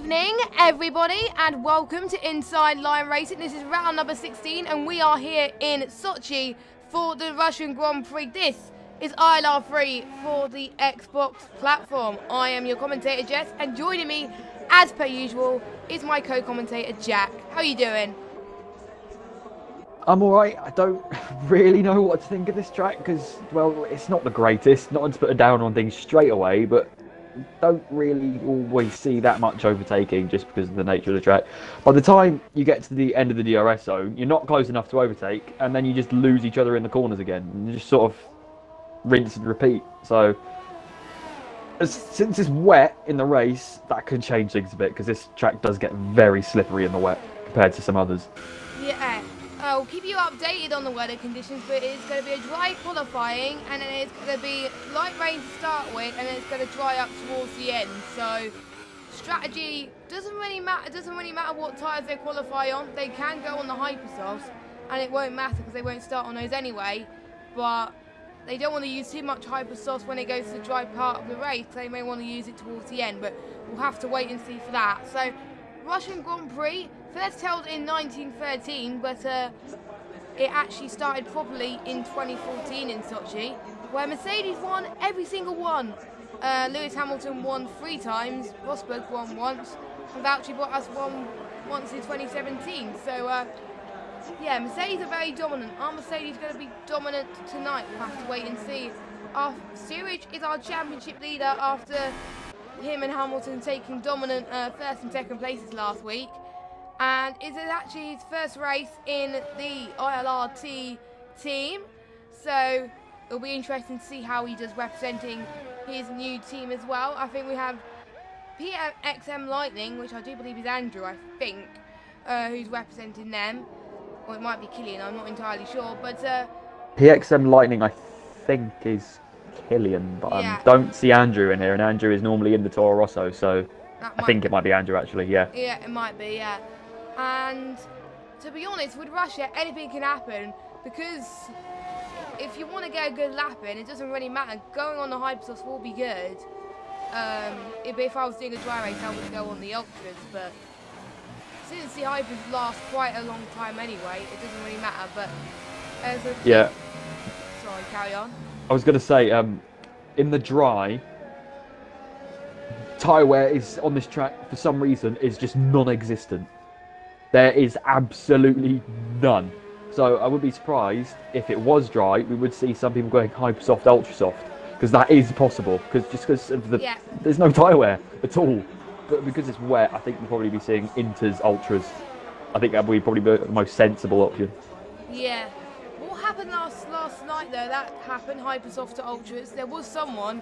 evening, everybody, and welcome to Inside Line Racing. This is round number 16, and we are here in Sochi for the Russian Grand Prix. This is ILR3 for the Xbox platform. I am your commentator, Jess, and joining me, as per usual, is my co-commentator, Jack. How are you doing? I'm alright. I don't really know what to think of this track because, well, it's not the greatest. Not to put it down on things straight away, but don't really always see that much overtaking just because of the nature of the track. By the time you get to the end of the DRS zone, you're not close enough to overtake, and then you just lose each other in the corners again, and you just sort of rinse and repeat. So, since it's wet in the race, that could change things a bit because this track does get very slippery in the wet compared to some others. Yeah. I'll keep you updated on the weather conditions, but it's going to be a dry qualifying, and then it's going to be light rain to start with, and then it's going to dry up towards the end. So strategy doesn't really matter. It doesn't really matter what tyres they qualify on. They can go on the hypersofts, and it won't matter because they won't start on those anyway. But they don't want to use too much hypersofts when it goes to the dry part of the race. They may want to use it towards the end, but we'll have to wait and see for that. So Russian Grand Prix, first held in 1913, but it actually started properly in 2014 in Sochi, where Mercedes won every single one. Lewis Hamilton won 3 times, Rosberg won once, and Valtteri Bottas won once in 2017. So, yeah, Mercedes are very dominant. Are Mercedes going to be dominant tonight? We'll have to wait and see. Steerage is our championship leader after him and Hamilton taking dominant first and second places last week. And it is actually his first race in the ILRT team, so it'll be interesting to see how he does representing his new team as well. I think we have PXM Lightning, which I do believe is Andrew, I think, who's representing them. Or it might be Killian, I'm not entirely sure. But PXM Lightning, I think, is Killian, but yeah. I don't see Andrew in here, and Andrew is normally in the Toro Rosso, so I think it might be Andrew actually, yeah. Yeah, it might be, yeah. And to be honest, with Russia, anything can happen, because if you want to get a good lap in, it doesn't really matter. Going on the hypersofts will be good. If I was doing a dry race, I would go on the ultras, but since the hypers last quite a long time anyway, it doesn't really matter. But as a yeah. Sorry, carry on. I was going to say, in the dry, tyre wear is on this track for some reason is just non-existent. There is absolutely none. So I would be surprised if it was dry, we would see some people going hypersoft, ultra soft, because that is possible. Because of the there's no tyre wear at all. But because it's wet, I think we'll probably be seeing inters, ultras. I think that would be probably the most sensible option. Yeah. What happened last night though? That happened hypersoft to ultras. There was someone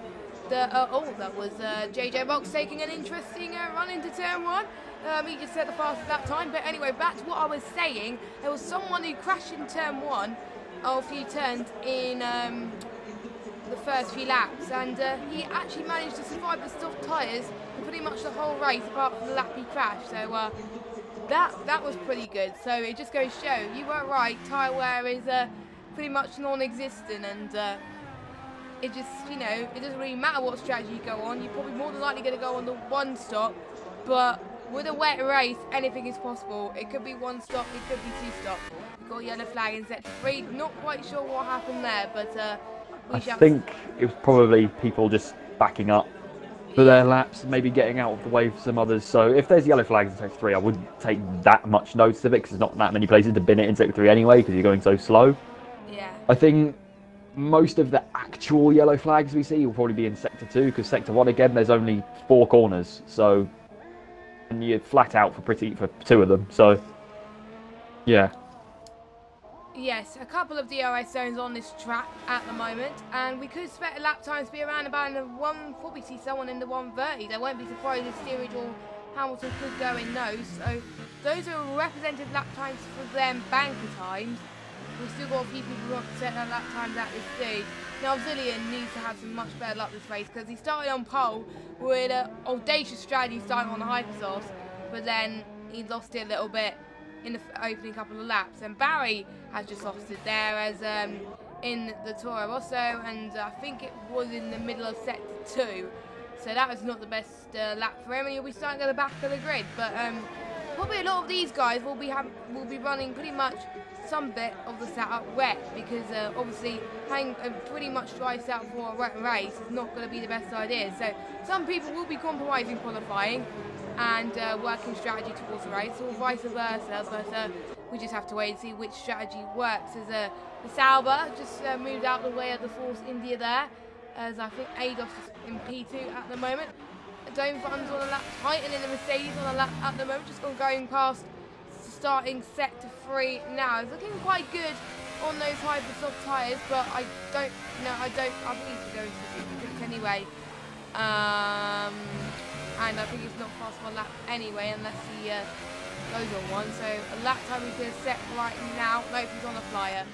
that that was JJ Box taking an interesting run into turn 1. He just set the fastest that time. But anyway, back to what I was saying. There was someone who crashed in turn 1 a few turns in the first few laps, and he actually managed to survive the soft tyres for pretty much the whole race, apart from the lap he crashed. So that was pretty good. So it just goes to show you were right. Tyre wear is pretty much non-existent, and it just, you know, it doesn't really matter what strategy you go on. You're probably more than likely going to go on the 1 stop, but with a wet race, anything is possible. It could be 1 stop, it could be 2 stops. We've got a yellow flag in sector 3. Not quite sure what happened there, but I think it was probably people just backing up for their laps, maybe getting out of the way for some others. So if there's yellow flags in sector 3, I wouldn't take that much notice of it because there's not that many places to bin it in sector 3 anyway because you're going so slow. Yeah. I think most of the actual yellow flags we see will probably be in sector 2 because sector 1 again there's only 4 corners, so and you're flat out for 2 of them. So yeah. Yes, a couple of DRS zones on this track at the moment, and we could expect the lap times to be around about in the probably see someone in the 1:30. I won't be surprised if Steerage or Hamilton could go in those. So those are representative lap times for them banker times. We've still got a few people who want to set their lap times at this stage. Now Zillion needs to have some much better luck this race because he started on pole with an audacious strategy starting on the hypersofts, but then he lost it a little bit in the opening couple of laps, and Barry has just lost it there as in the Toro Rosso, and I think it was in the middle of sector 2 So that was not the best lap for him, and he'll be starting at the back of the grid. But probably a lot of these guys will be running pretty much some bit of the setup wet, because obviously having a pretty much dry setup for a wet race is not going to be the best idea. So some people will be compromising qualifying and working strategy towards the race, or vice versa. But we just have to wait and see which strategy works. As the Sauber just moved out the way of the Force India there, as I think ADOS is in P2 at the moment. Dome Fun's on a lap, Titan in the Mercedes on a lap at the moment, just going past starting sector 3 now. It's looking quite good on those hyper-soft tyres, but I think he's going to pits anyway. And I think he's not fast for a lap anyway, unless he goes on one. So a lap time he's going to set right now. Nope, he's on a flyer.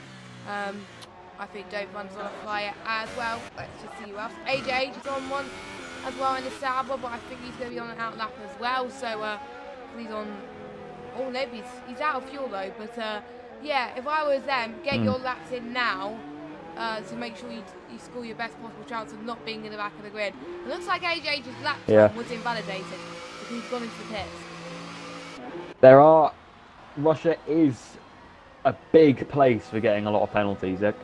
I think Dome Fun's on a flyer as well. Let's just see who else. AJ is on one as well in the Sauber, but I think he's going to be on an out lap as well. So he's on. Oh no, he's out of fuel though. But yeah, if I was them, get your laps in now to make sure you score your best possible chance of not being in the back of the grid. It looks like AJ's lap time was invalidated because he's gone into the pits. Russia is a big place for getting a lot of penalties. There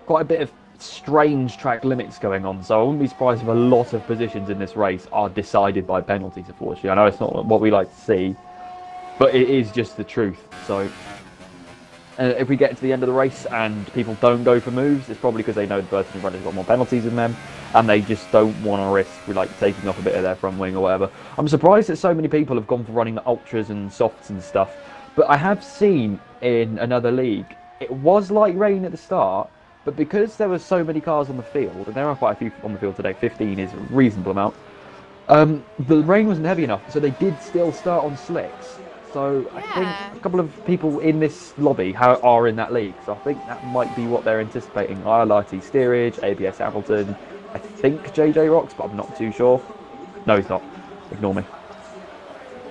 quite a bit of strange track limits going on, so I wouldn't be surprised if a lot of positions in this race are decided by penalties, unfortunately. I know it's not what we like to see, but it is just the truth. So if we get to the end of the race and people don't go for moves, it's probably because they know the person in front has got more penalties than them, and they just don't want to risk taking off a bit of their front wing or whatever. I'm surprised that so many people have gone for running the ultras and softs and stuff, but I have seen in another league, it was light rain at the start, but because there were so many cars on the field, and there are quite a few on the field today, 15 is a reasonable amount, the rain wasn't heavy enough, so they did still start on slicks. So I think a couple of people in this lobby are in that league, so I think that might be what they're anticipating. ILRT steerage, ABS Hamilton, I think JJ Rocks, but I'm not too sure. No, he's not. Ignore me.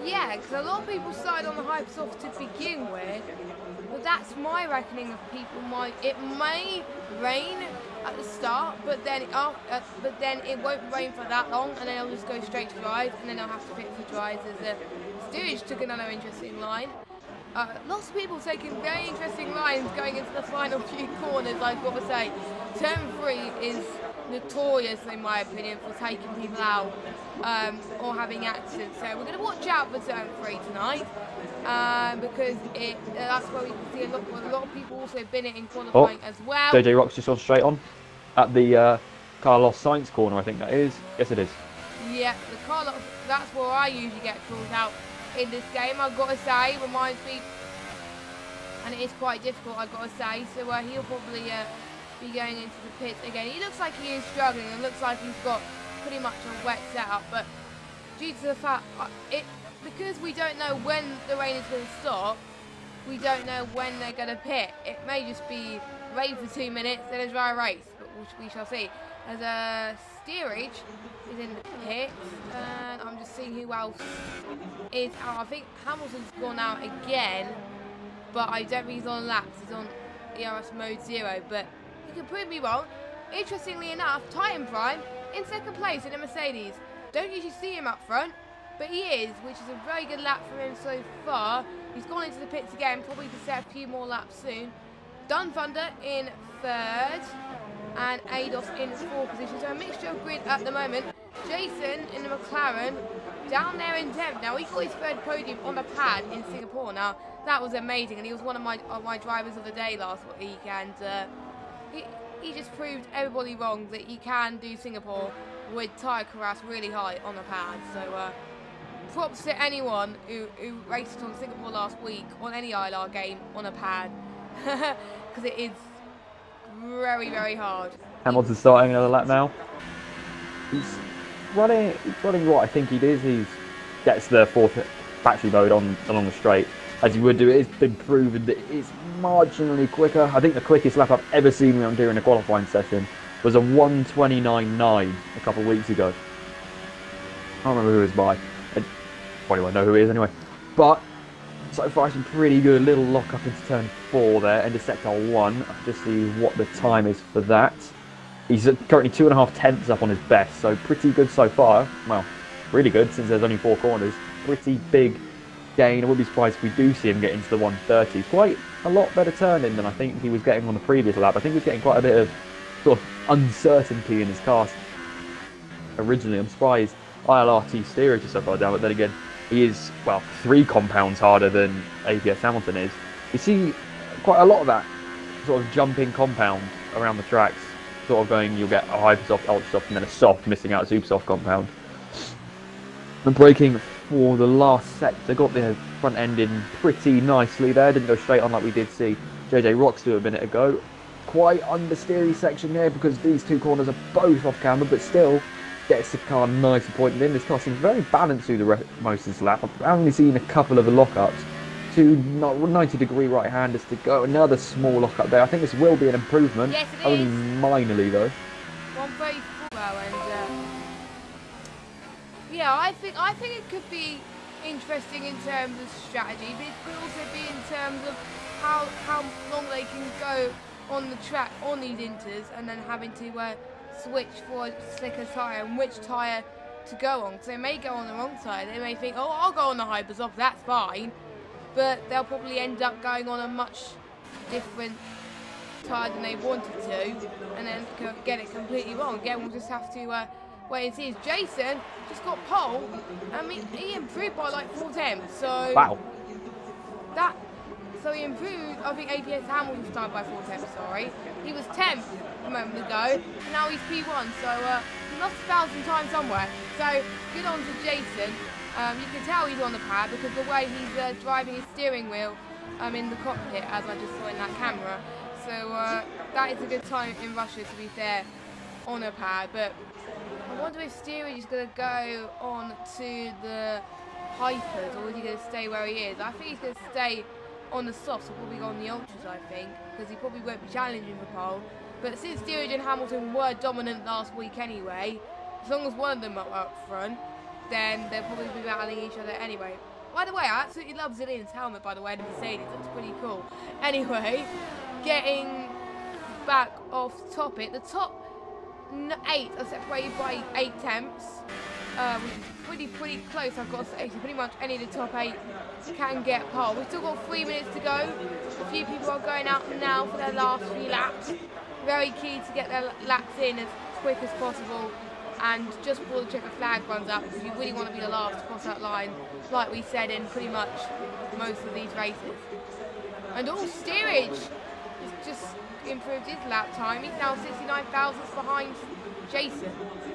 Yeah, because a lot of people started on the Hypersoft to begin with, but that's my reckoning of people it may rain at the start, but then it won't rain for that long, and then it'll just go straight to dries, and then I'll have to pit for dries as the steerage took another interesting line. Lots of people taking very interesting lines going into the final few corners, I've got to say. Turn 3 is notorious, in my opinion, for taking people out or having accidents. So we're going to watch out for Turn 3 tonight because that's where we can see a lot of people also been in qualifying as well. JJ Rock's just on straight on at the Carlos Sainz corner, I think that is. Yes, it is. Yeah, the Carlos, that's where I usually get called out in this game, I've got to say. Reminds me, and it is quite difficult, I've got to say. So he'll probably be going into the pits again. He looks like he is struggling. It looks like he's got pretty much a wet setup, but due to the fact because we don't know when the rain is going to stop, we don't know when they're going to pit. It may just be rain for 2 minutes and a dry race, but we shall see. As steerage is in the pits, and I'm just seeing who else is out. I think Hamilton's gone out again, but I don't think he's on laps. He's on ERS mode 0, but you can prove me wrong. Interestingly enough, Titan Prime in second place in a Mercedes. Don't usually see him up front, but he is, which is a very good lap for him so far. He's gone into the pits again, probably to set a few more laps soon. Dun Thunder in third, and ADOS in fourth position. So a mixture of grid at the moment. Jason in the McLaren down there in 10th. Now he got his third podium on the pad in Singapore. Now that was amazing, and he was one of my drivers of the day last week, and he just proved everybody wrong that you can do Singapore with tyre harass really high on the pad. So props to anyone who raced on Singapore last week on any ILR game on a pad, because it is very, very hard. Hamilton's starting another lap now. He's running what I think he does. He gets the fourth factory mode on along the straight, as you would do. It's been proven that it's marginally quicker. I think the quickest lap I've ever seen him during a qualifying session was a 1:29.9 a couple of weeks ago. I can't remember who it was by. Probably won't know who it is anyway. But so far it's been pretty good. Little lock up into turn 4 there, into sector 1. I'll just see what the time is for that. He's currently 2.5 tenths up on his best, so pretty good so far. Well, really good since there's only 4 corners. Pretty big gain. I wouldn't be surprised if we do see him get into the 130s. Quite a lot better turning than I think he was getting on the previous lap. I think he was getting quite a bit of sort of uncertainty in his cars originally. I'm surprised ILRT steerage is so far down, but then again, he is, well, 3 compounds harder than APS Hamilton is. You see quite a lot of that sort of jumping compound around the tracks, sort of going, you'll get a hyper soft, ultra soft, and then a soft, missing out a super soft compound. And braking for the last sector, got the front end in pretty nicely there, didn't go straight on like we did see JJ Rocks do a minute ago. Quite understeery section here because these 2 corners are both off camber, but still gets the car nicely pointed in. This car seems very balanced through the most of this lap. I've only seen a couple of the lockups. 2 90-degree right-handers to go. Another small lockup there. I think this will be an improvement. Yes, it only is. Minorly though. 134 and yeah, I think it could be interesting in terms of strategy, but it could also be in terms of how long they can go on the track on these inters, and then having to switch for a slicker tyre and which tyre to go on, because they may go on the wrong side. They may think, oh, I'll go on the hypers off, that's fine, but they'll probably end up going on a much different tyre than they wanted to, and then get it completely wrong. Again, we'll just have to wait and see. Jason just got pole. I mean, he improved by like 4 tenths, so Wow. So he improved, I think APS Hamilton's time by 4 tenths, sorry. He was 10th a moment ago, and now he's P1, so he lost 1,000 times somewhere. So good on to Jason. You can tell he's on the pad because the way he's driving his steering wheel in the cockpit, as I just saw in that camera. So that is a good time in Russia, to be fair, on a pad. But I wonder if steerage is going to go on to the hypers, or is he going to stay where he is? I think he's going to stay on the softs, or probably go on the ultras, I think, because he probably won't be challenging for pole. But since steerage and Hamilton were dominant last week anyway, as long as one of them are up front, then they'll probably be battling each other anyway. By the way, I absolutely love Zillian's helmet, by the way, the Mercedes. It's pretty cool. Anyway, getting back off topic, the top 8 are separated by 8 tenths, which is pretty close, I've got to say. So pretty much any of the top 8 can get pole. We've still got 3 minutes to go. A few people are going out now for their last few laps. Very key to get their laps in as quick as possible, and just before the checker flag runs up, because you really want to be the last to cross that line, like we said in pretty much most of these races. And all steerage has just improved his lap time. He's now 69 thousandths behind Jason.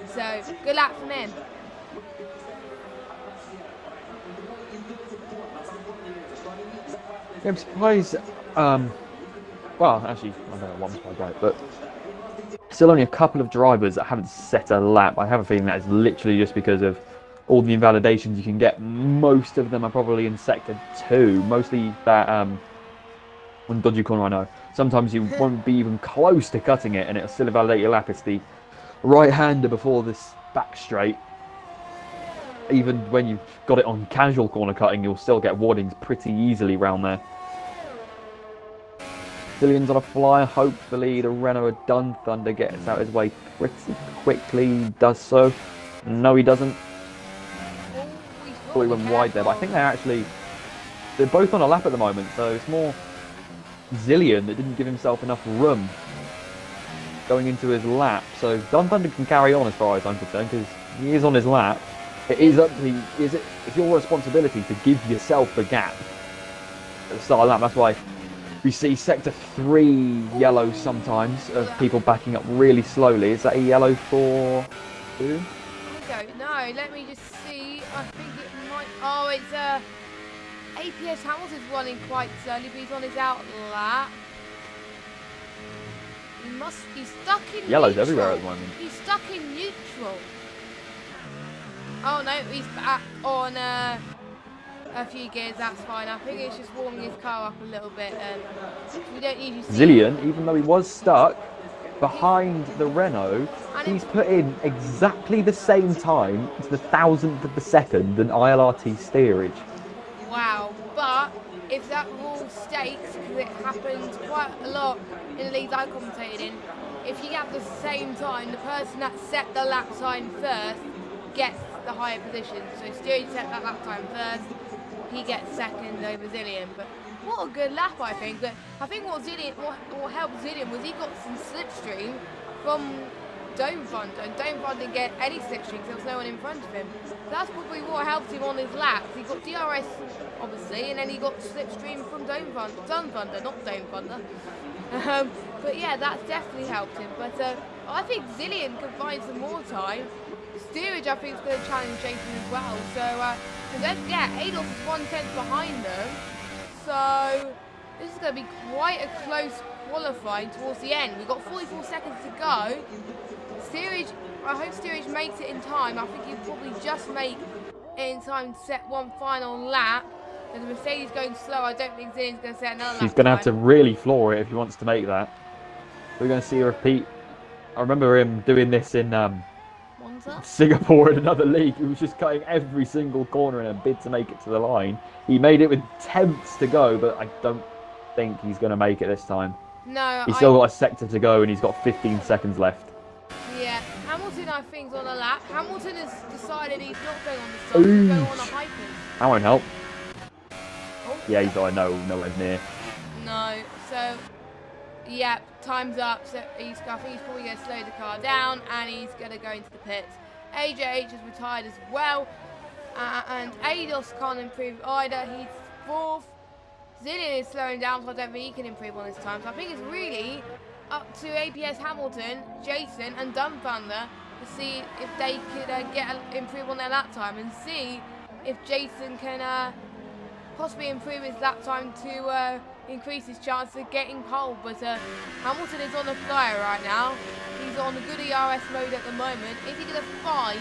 So good lap from him. Yeah, I'm surprised. Well, actually, I don't know what I'm surprised by, but still only a couple of drivers that haven't set a lap. I have a feeling that is literally just because of all the invalidations you can get. Most of them are probably in sector 2. Mostly that on dodgy corner, I know. Sometimes you won't be even close to cutting it, and it'll still invalidate your lap. It's the right-hander before this back straight. Even when you've got it on casual corner cutting, you'll still get warnings pretty easily round there. Zillian's on a flyer. Hopefully the Renault Dun Thunder gets out his way pretty quickly. Does so. No, he doesn't. Thought he went wide there, but I think they're both on a lap at the moment, so it's more Zillian that didn't give himself enough room going into his lap. So Dun Thunder can carry on as far as I'm concerned, because he is on his lap. It is up to it's your responsibility to give yourself the gap at the start of the lap. That's why we see sector 3 yellow sometimes of people backing up really slowly. Is that a yellow for who? I don't know. Let me just see. I think it might. Oh, it's APS Hamilton's running quite slowly, but he's on his out lap. He's stuck in Yellow's neutral. everywhere at the moment. He's stuck in neutral. Oh no, he's back on a few gears, that's fine. I think it's just warming his car up a little bit. We don't usually see Zillian, even though he was stuck behind the Renault, he's put in exactly the same time to the 1,000th of a second than ILRT steerage. Wow, but if that rule states, because it happens quite a lot in the leagues I commentated in, if you have the same time, the person that set the lap time first gets the higher position. So Steerage set that lap time first, he gets second over Zillion. But what a good lap, I think. But I think what helped Zillion was he got some slipstream from Dome Thunder, and Dome Thunder didn't get any slipstream because there was no one in front of him. So that's probably what helped him on his laps. He got DRS, obviously, and then he got slipstream from Dome Thunder, not Dome Thunder. But yeah, that's definitely helped him. But I think Zillion can find some more time. Steerage, I think, is going to challenge Jason as well. So, don't forget, Eidos is 1/10 behind them. So, this is going to be quite a close qualifying towards the end. We've got 44 seconds to go. Steerage, I hope Steerage makes it in time. I think he'll probably just make it in time to set one final lap. And the Mercedes going slow, I don't think Zillion's going to set another lap. He's going to have to really floor it if he wants to make that. We're going to see a repeat. I remember him doing this in Singapore in another league. He was just cutting every single corner in a bid to make it to the line. He made it with tenths to go, but I don't think he's going to make it this time. No, he's still got a sector to go and he's got 15 seconds left. Yeah, Hamilton, I think, is on a lap. Hamilton has decided he's not going on this time, he's going on a hyper. That won't help. Oh, yeah, he's got nowhere near. No, so, yeah, time's up. So I think he's probably going to slow the car down and he's going to go into the pits. AJH has retired as well. And Eidos can't improve either. He's 4th. Zillion is slowing down, so I don't think he can improve on his time. So I think it's really up to APS Hamilton, Jason, and Dome Thunder to see if they could improve on their lap time and see if Jason can possibly improve his lap time to increase his chance of getting pole. But Hamilton is on the flyer right now. He's on a good ERS mode at the moment. Is he going to find?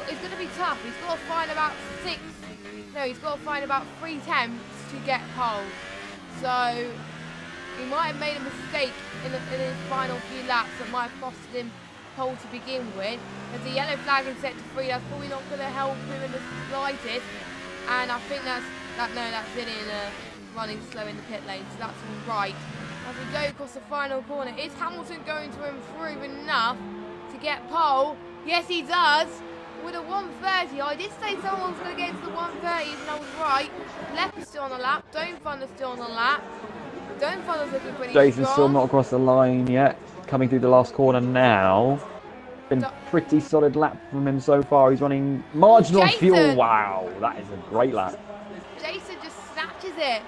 It's going to be tough. He's got to find about he's got to find about 3 attempts to get pole. So he might have made a mistake in his final few laps that might have costed him pole to begin with. As the yellow flag is set to 3, that's probably not going to help him in the slightest. And I think that's Zillion running slow in the pit lane, so that's all right. As we go across the final corner, is Hamilton going to improve enough to get pole? Yes, he does. With a 130, I did say someone's going to get into the 130s, and I was right. Leper's still on the lap. Dome Thunder's still on the lap. Dome Thunder's looking pretty Jason's strong. still not across the line yet. Coming through the last corner now. Been pretty solid lap from him so far. He's running marginal fuel. Wow, that is a great lap. Jason just snatches it.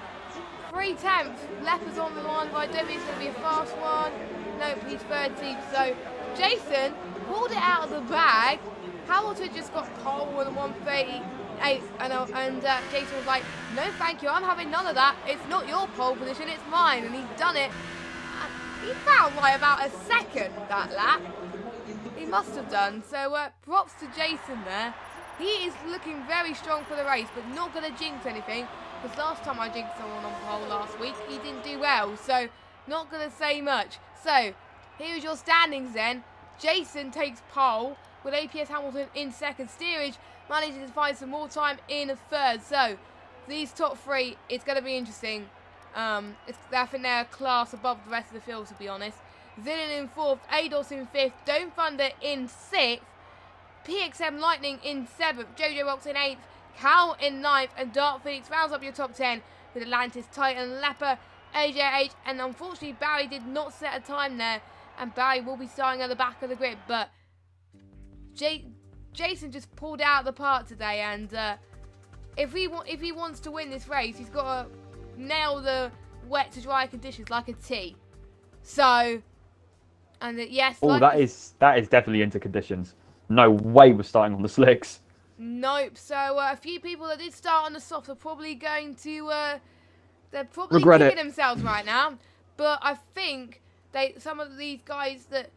3 attempts. Leper's on the line, but I don't think it's going to be a fast one. Nope, he's 13th. So Jason pulled it out of the bag. Hamilton just got pole with a 138, and Jason was like, no thank you, I'm having none of that. It's not your pole position, it's mine. And he's done it. He found like about a second that lap. He must have done. So props to Jason there. He is looking very strong for the race, but not going to jinx anything. Because last time I jinxed someone on pole last week, he didn't do well. So not going to say much. So here's your standings then. Jason takes pole, with APS Hamilton in 2nd. Steerage managing to find some more time in 3rd. So these top 3, it's going to be interesting. I think they're a class above the rest of the field, to be honest. Zillion in 4th, Eidos in 5th, Dome Thunder in 6th, PXM Lightning in 7th, Jojo Rocks in 8th, Cal in 9th, and Dark Phoenix rounds up your top 10 with Atlantis, Titan, Leper, AJH, and unfortunately Barry did not set a time there, and Barry will be starting at the back of the grid, but Jason just pulled out of the park today, and if he wants to win this race, he's got to nail the wet to dry conditions like a T. So, and yes. Oh, that is definitely into conditions. No way we're starting on the slicks. Nope. So a few people that did start on the soft are probably going to they're probably regret kicking it themselves right now. But I think some of these guys that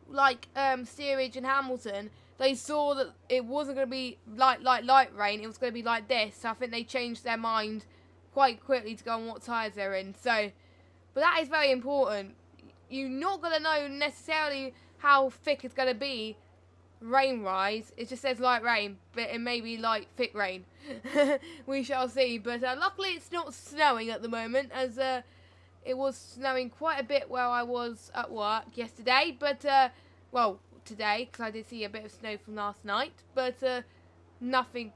like Steerage and Hamilton, they saw that it wasn't going to be light rain. It was going to be like this. So I think they changed their mind quite quickly to go on what tyres they're in. So, but that is very important. You're not going to know necessarily how thick it's going to be rain rise. It just says light rain, but it may be light thick rain. We shall see. But luckily it's not snowing at the moment, as it was snowing quite a bit where I was at work yesterday. But, well, today, because I did see a bit of snow from last night. But nothing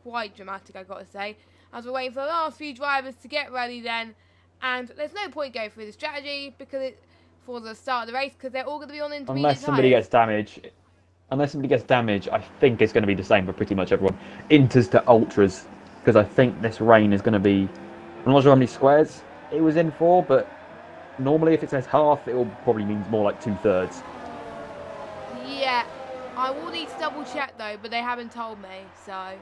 quite dramatic, I got to say. As we're waiting for the last few drivers to get ready then. And there's no point going through the strategy because for the start of the race, because they're all going to be on intermediate Unless somebody gets damaged. Unless somebody gets damaged, I think it's going to be the same for pretty much everyone. Inters to ultras, because I think this rain is going to be... I'm not sure how many squares it was in for, but normally if it says half, it will probably means more like 2/3. Yeah, I will need to double check though, but they haven't told me, so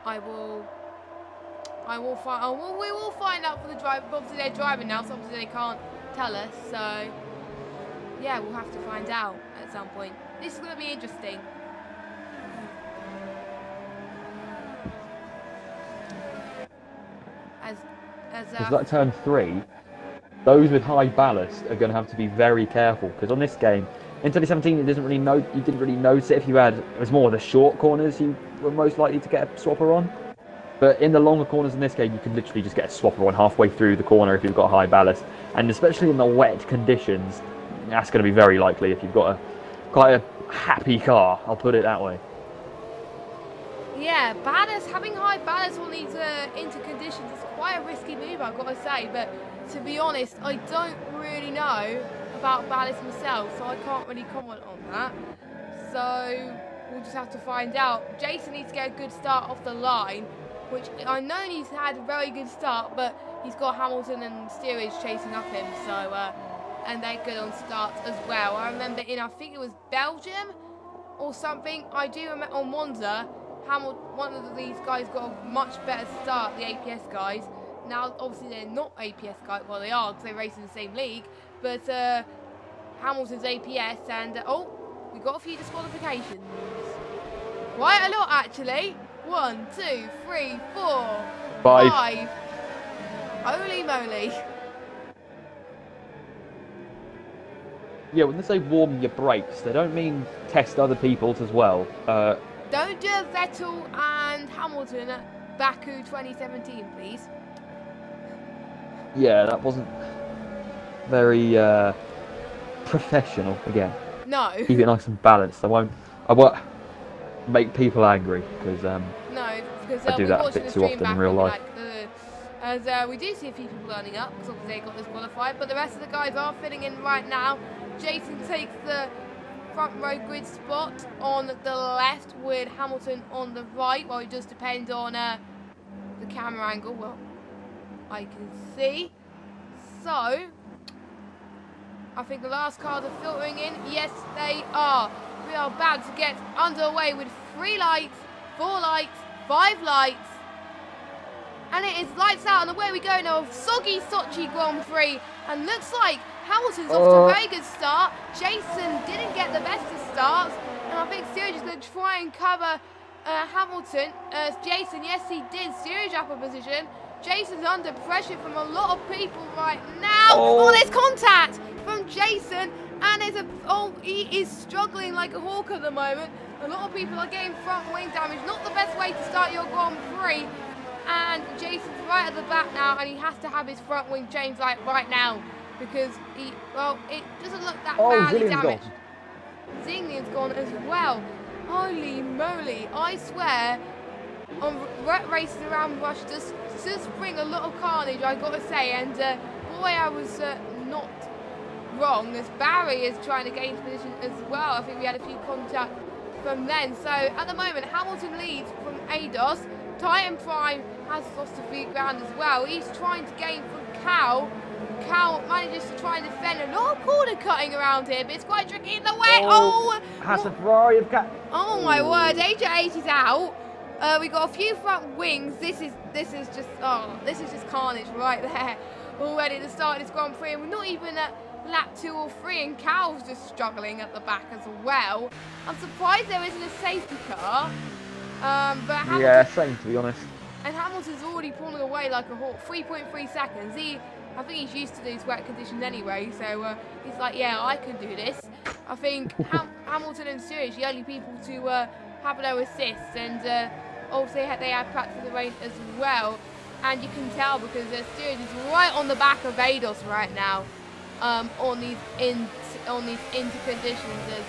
we will find out for the driver. Obviously they're driving now, so obviously they can't tell us, so yeah, we'll have to find out at some point. This is going to be interesting. As that turn 3, those with high ballast are going to have to be very careful, because on this game, in 2017, you didn't really notice it if you had. It was more the short corners you were most likely to get a swapper on. But in the longer corners in this game, you can literally just get a swapper on halfway through the corner if you've got high ballast, and especially in the wet conditions, that's going to be very likely if you've got quite a happy car. I'll put it that way. Yeah, ballast, having high ballast on these inter conditions is quite a risky move, I've got to say. But to be honest, I don't really know about ballast myself, so I can't really comment on that. So we'll just have to find out. Jason needs to get a good start off the line, which I know he's had a very good start, but he's got Hamilton and Steerage chasing up him, so and they're good on starts as well. I remember I think it was Belgium or something. I do remember on Monza, one of these guys got a much better start, the APS guys. Now, obviously, they're not APS guys. Well, they are because they race in the same league. But Hamilton's APS, and oh, we got a few disqualifications. Quite a lot, actually. 1, 2, 3, 4, 5. Holy moly. Yeah, when they say warm your brakes, they don't mean test other people's as well. Don't do Vettel and Hamilton at Baku 2017, please. Yeah, that wasn't very professional again. No. Keep it nice and balanced. I won't make people angry because no, because I do that a bit too often in real life. As we do see a few people lining up because obviously they got disqualified, but the rest of the guys are filling in right now. Jason takes the front row grid spot on the left with Hamilton on the right. Well, it does depend on the camera angle. Well, I can see. So, I think the last cars are filtering in. Yes, they are. We are about to get underway with 3 lights, 4 lights, 5 lights. And it is lights out, and away we go now. Soggy Sochi Grand Prix. And looks like Hamilton's off to a very good start. Jason didn't get the best of starts. And I think Steerage is going to try and cover Hamilton. Jason, yes, he did. Steerage up a position. Jason's under pressure from a lot of people right now. Oh, there's contact from Jason. And there's he is struggling like a hawk at the moment. A lot of people are getting front wing damage. Not the best way to start your Grand Prix. And Jason's right at the back now, and he has to have his front wing changed like right now because it doesn't look that badly damaged. Zinglian's gone as well. Holy moly! I swear, on racing around Russia does bring a lot of carnage, I got to say. And boy, I was not wrong, as Barry is trying to gain position as well. I think we had a few contact from then. So at the moment, Hamilton leads from ADOS. Titan Prime has lost a few ground as well. He's trying to gain from Cal. Cal manages to try and defend. A lot of corner cutting around here, but it's quite tricky in the way. Has a Ferrari of cat. Oh my word, AJ8 is out. We got a few front wings. This is just carnage right there. Already at the start of this Grand Prix, and we're not even at lap 2 or 3, and Cal's just struggling at the back as well. I'm surprised there isn't a safety car. But Hamilton, yeah, same to be honest. And Hamilton's already pulling away like a hawk. 3.3 seconds. I think he's used to these wet conditions anyway, so he's like, yeah, I can do this. I think Hamilton and Steerage the only people to have no assists, and also they had practice the rain as well. And you can tell because Steerage is right on the back of ADOS right now on these inter conditions. As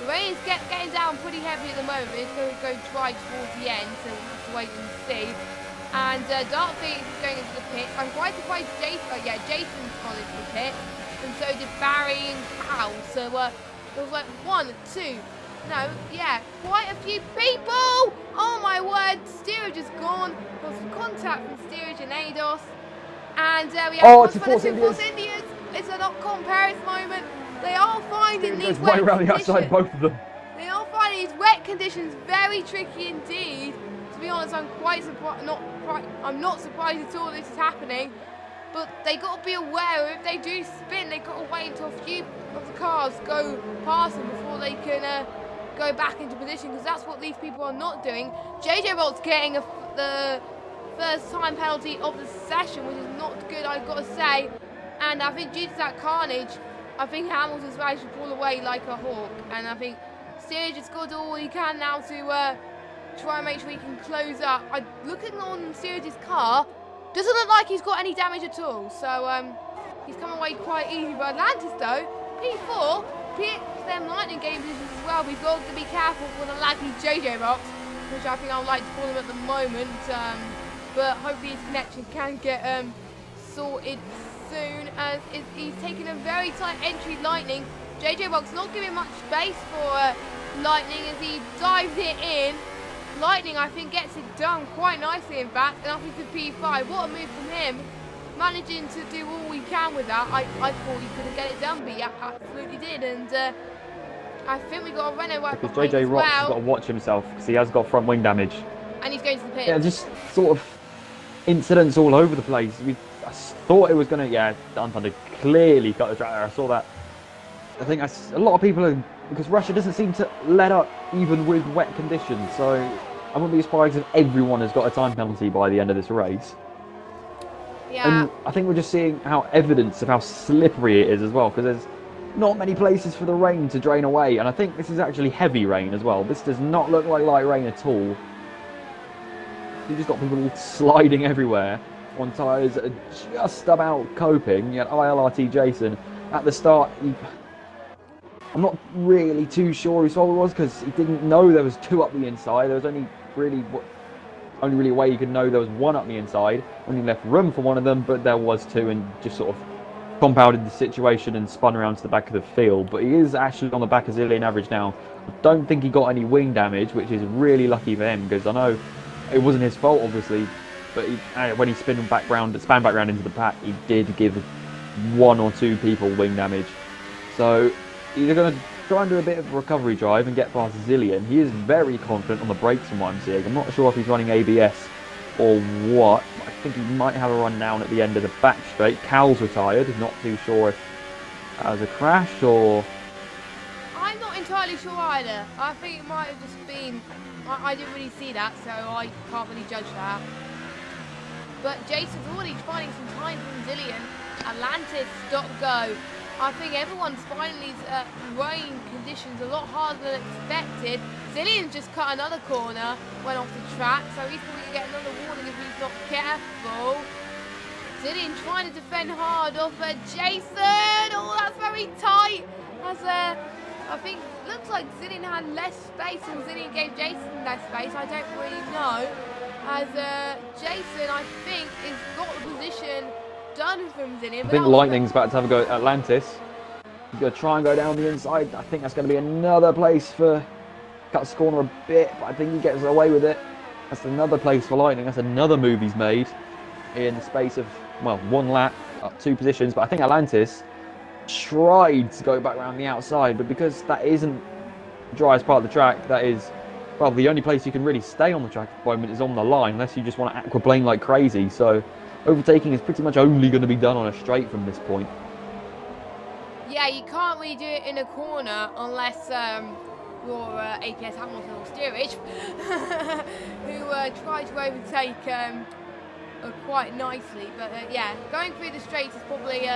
the rain is getting down pretty heavily at the moment. It's going to go dry towards the end, so we'll have to wait and see. And Dark Phoenix is going into the pit. I'm quite surprised Jason's gone into the pit, and so did Barry and Cal. So there was like quite a few people. Oh my word, Steerage is gone. There was contact from Steerage and ADOS. And we have Force Indians. It's a not Paris moment. They are finding these wet around conditions. the outside, both of them. They are finding these wet conditions very tricky indeed. To be honest, I'm quite surprised. I'm not surprised at all this is happening. But they got to be aware if they do spin, they got to wait until a few of the cars go past them before they can go back into position, because that's what these people are not doing. JJ Bolt's getting the first time penalty of the session, which is not good, I've got to say. And I think due to that carnage, I think Hamilton's managed to pull away like a hawk. And I think Steerage has got to do all he can now to try and make sure he can close up. Looking on Steerage's car, doesn't look like he's got any damage at all. So he's come away quite easy. But Atlantis though, P4, picks them lightning game positions as well. We've got to be careful for the laggy JJ box, which I think I would like to call him at the moment. But hopefully his connection can get sorted soon, as he's taking a very tight entry lightning. JJ Box not giving much space for lightning as he dives it in. Lightning, I think, gets it done quite nicely, in fact, and up into P5. What a move from him, managing to do all he can with that. I thought he couldn't get it done, but he absolutely did, and I think we got a Renault right because behind JJ Rock's got to watch himself, because he has got front wing damage. And he's going to the pit. Yeah, just sort of incidents all over the place. I thought it was going to, Unfunded clearly cut the track there. I saw that. I think a lot of people are, because Russia doesn't seem to let up even with wet conditions, so I wouldn't be surprised if everyone has got a time penalty by the end of this race. Yeah. And I think we're just seeing evidence of how slippery it is as well, because there's not many places for the rain to drain away, and I think this is actually heavy rain as well. This does not look like light rain at all. You've just got people sliding everywhere on tyres that are just about coping. You had ILRT Jason at the start. I'm not really too sure whose fault it was, because he didn't know there was two up the inside. There was only really a way you could know there was one up the inside. Only left room for one of them, but there was two, and just sort of compounded the situation and spun around to the back of the field. But he is actually on the back of Zillion average now. I don't think he got any wing damage, which is really lucky for him, because I know it wasn't his fault, obviously. But when he span back round into the pack, he did give one or two people wing damage. So he's going to try and do a bit of a recovery drive and get past Zillion. He is very confident on the brakes from what I'm seeing. I'm not sure if he's running ABS or what. I think he might have a run down at the end of the back straight. Cal's retired. He's not too sure if that was a crash or... I'm not entirely sure either. I think it might have just been... I didn't really see that, so I can't really judge that. But Jason's already finding some time from Zillion. Atlantis, stop go. I think everyone's finding these rain conditions a lot harder than expected. Zillion's just cut another corner, went off the track, so he's probably going to get another warning if he's not careful. Zillion trying to defend hard off Jason. Oh, that's very tight. As I think looks like Zillion had less space and Zillion gave Jason less space. I don't really know. As Jason, I think, has got the position done from Zillion. I think Lightning's about to have a go at Atlantis. He's going to try and go down the inside. I think that's going to be another place for... Cuts the corner a bit, but I think he gets away with it. That's another place for Lightning. That's another move he's made in the space of, well, one lap, up 2 positions. But I think Atlantis tried to go back around the outside, but because that isn't the driest part of the track, that is, well, the only place you can really stay on the track at the moment is on the line, unless you just want to aquaplane like crazy. So overtaking is pretty much only going to be done on a straight from this point. Yeah, you can't really do it in a corner unless your APS Hamilton or Steerage, who tried to overtake quite nicely. But yeah, going through the straights is probably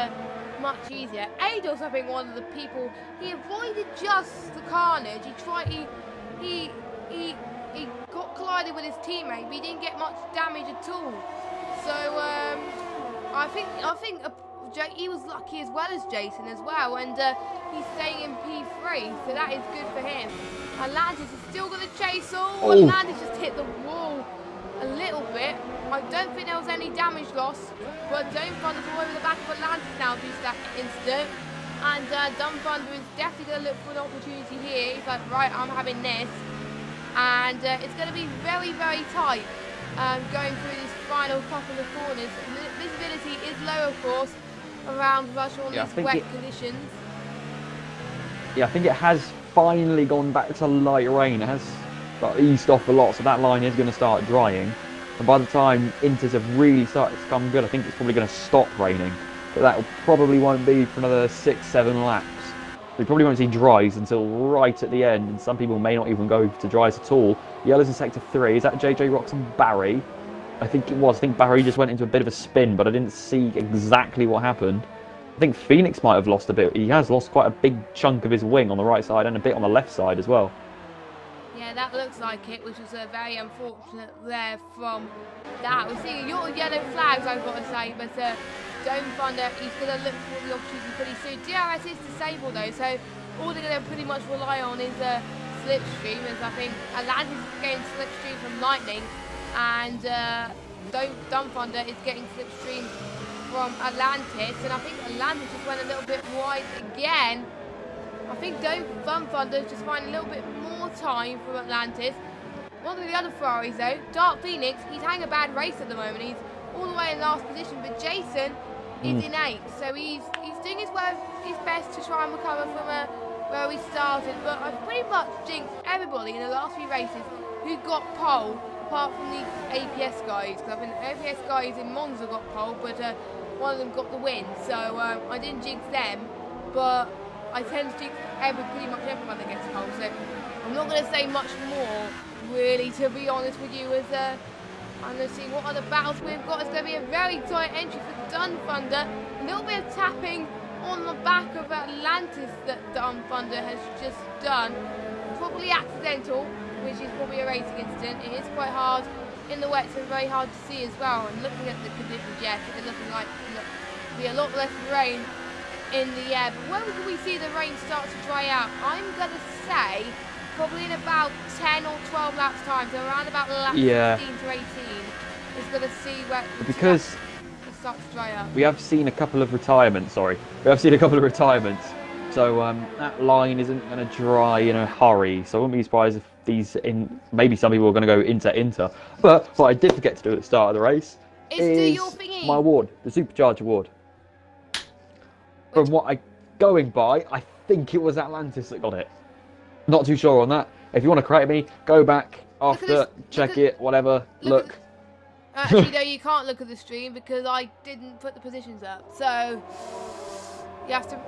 much easier. Ados, I think, one of the people, he avoided just the carnage. He got collided with his teammate, but he didn't get much damage at all. So I think he was lucky as well as Jason as well, and he's staying in P3, so that is good for him. Atlantis is still going to chase. Oh, Atlantis just hit the wall a little bit. I don't think there was any damage loss, but Dome Thunder's all over the back of Atlantis now due to that incident. And Dumb Thunder is definitely going to look for an opportunity here. He's like, right, I'm having this. And it's going to be very, very tight going through this final couple of corners. Visibility is low, of course, around Russia on these wet conditions. Yeah, I think it has finally gone back to light rain. It has eased off a lot, so that line is going to start drying. And by the time Inters have really started to come good, I think it's probably going to stop raining. But that probably won't be for another 6-7 laps. We probably won't see dries until right at the end, and some people may not even go to dries at all. Yellow's in sector 3. Is that JJ Rocks and Barry? I think it was. I think Barry just went into a bit of a spin, but I didn't see exactly what happened. I think Phoenix might have lost a bit. He has lost quite a big chunk of his wing on the right side and a bit on the left side as well. Yeah, that looks like it, which was very unfortunate there from that. We're seeing your yellow flags, I've got to say, but Dome Thunder, he's going to look for the opportunity pretty soon. DRS is disabled though, so all they're going to pretty much rely on is slipstream, as I think Atlantis is getting slipstream from Lightning, and Dome Thunder is getting slipstream from Atlantis, and I think Atlantis just went a little bit wide again. I think Dome Thunder is just finding a little bit more time from Atlantis. One of the other Ferraris though, Dark Phoenix, he's having a bad race at the moment. He's all the way in last position, but Jason is in 8th, so he's doing his best to try and recover from where we started. But I've pretty much jinxed everybody in the last few races who got pole, apart from the APS guys. Because I think the APS guys in Monza got pole, but one of them got the win, so I didn't jinx them. But I tend to jinx pretty much everyone that gets pole, so I'm not going to say much more, really, to be honest with you, as I'm going to see what other battles we've got. It's going to be a very tight entry for Dun Thunder. A little bit of tapping on the back of Atlantis that Dun Thunder has just done. Probably accidental, which is probably a racing incident. It is quite hard in the wet, so very hard to see as well. And looking at the conditions, yes, it's looking like there'll be a lot less rain in the air. But when can we see the rain start to dry out? I'm going to say probably in about 10 or 12 laps time, so around about lap 15 to 18 is going to see where because it starts to dry up. We have seen a couple of retirements, so that line isn't going to dry in a hurry, so I wouldn't be surprised if maybe some people are going to go inter. But what I did forget to do at the start of the race is my award, the Supercharge award. From what I'm going by, I think it was Atlantis that got it. Not too sure on that. If you want to correct me, go back after, check it, whatever, look. Actually, no, you can't look at the stream because I didn't put the positions up. So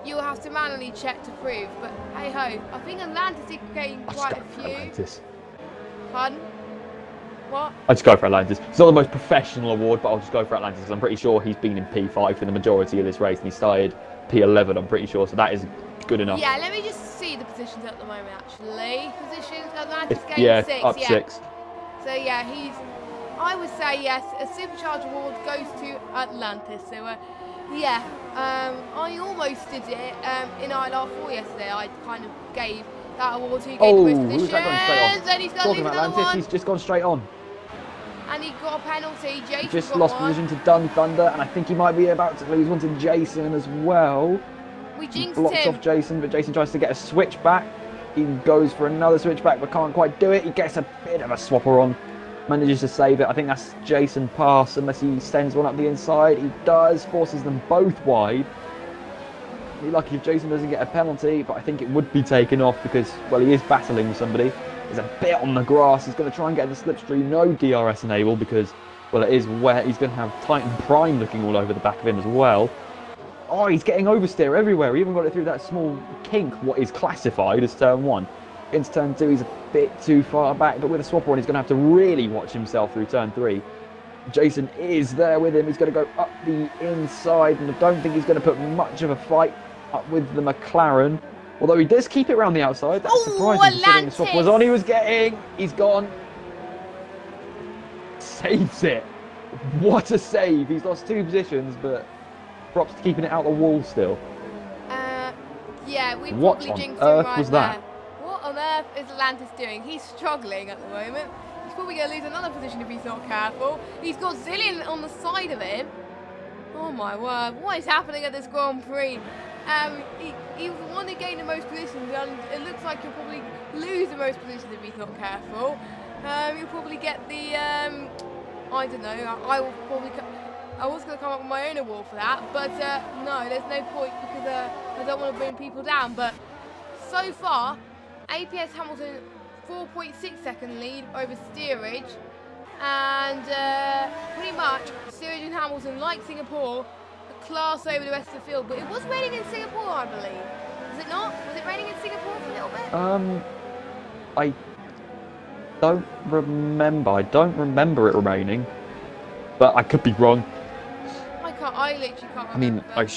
you'll have to manually check to prove. But hey ho, I think Atlantis is getting quite a few. Atlantis. Pardon? What? I'll just go for Atlantis. It's not the most professional award, but I'll just go for Atlantis because I'm pretty sure he's been in P5 for the majority of this race and he started P11, I'm pretty sure, so that is good enough. Yeah, let me just see the positions at the moment, actually. Positions, Atlantis getting 6. Up 6. So yeah, I would say yes, a Supercharge award goes to Atlantis. So I almost did it in ILR3 yesterday. I kind of gave that award to positions, and he's got to leave another one. He's just gone straight on. And he got a penalty. Jason just lost position to Dun Thunder, and I think he might be about to lose one to Jason as well. We jinxed him. Blocks off Jason, but Jason tries to get a switch back. He goes for another switch back, but can't quite do it. He gets a bit of a swapper on, manages to save it. I think that's Jason pass, unless he sends one up the inside. He does, forces them both wide. Be lucky if Jason doesn't get a penalty, but I think it would be taken off because, well, he is battling with somebody. There's a bit on the grass. He's going to try and get the slipstream. No DRS enabled because, well, it is wet. He's going to have Titan Prime looking all over the back of him as well. Oh, he's getting oversteer everywhere. He even got it through that small kink, what is classified as turn 1. Into turn 2, he's a bit too far back, but with a swapper on, he's going to have to really watch himself through turn 3. Jason is there with him. He's going to go up the inside, and I don't think he's going to put much of a fight up with the McLaren. Although he does keep it around the outside. That's surprising considering the stop was on. He's gone. Saves it. What a save. He's lost 2 positions, but props to keeping it out the wall still. Yeah, we probably jinxed him right was that? there. What on earth is Atlantis doing? He's struggling at the moment. He's probably going to lose another position if he's not careful. He's got Zillion on the side of him. Oh my word, what is happening at this Grand Prix? He was the one that gained the most positions, and it looks like he'll probably lose the most positions if he's not careful. He'll probably get the, I don't know, I was going to come up with my own award for that, but no, there's no point because I don't want to bring people down. But so far, APS Hamilton 4.6 second lead over steerage, and pretty much steerage and Hamilton, like Singapore, a class over the rest of the field. But it was raining in Singapore, I believe. Was it not? Was it raining in Singapore for a little bit? I don't remember. I don't remember it raining, but I could be wrong. I literally can't remember. I mean,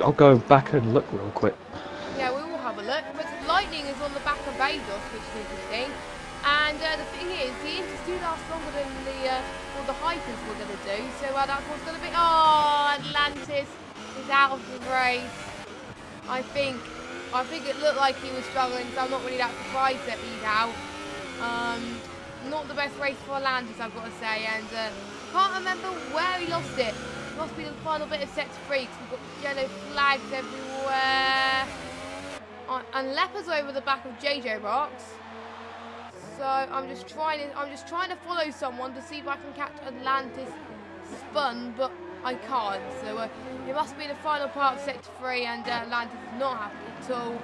I'll go back and look real quick. Yeah, we will have a look. But lightning is on the back of Vados, which is interesting. And the thing is, the inters do last longer than the hypers were going to do. So that's what's going to be. Oh, Atlantis is out of the race. I think it looked like he was struggling, so I'm not really that surprised that he's out. Not the best race for Atlantis, I've got to say. And can't remember where he lost it. Must be the final bit of set 3 because we've got yellow flags everywhere. And Leopard's over the back of JJ Box. So I'm just trying to follow someone to see if I can catch Atlantis spun, but I can't. So it must be the final part of set 3, and Atlantis is not happy at all.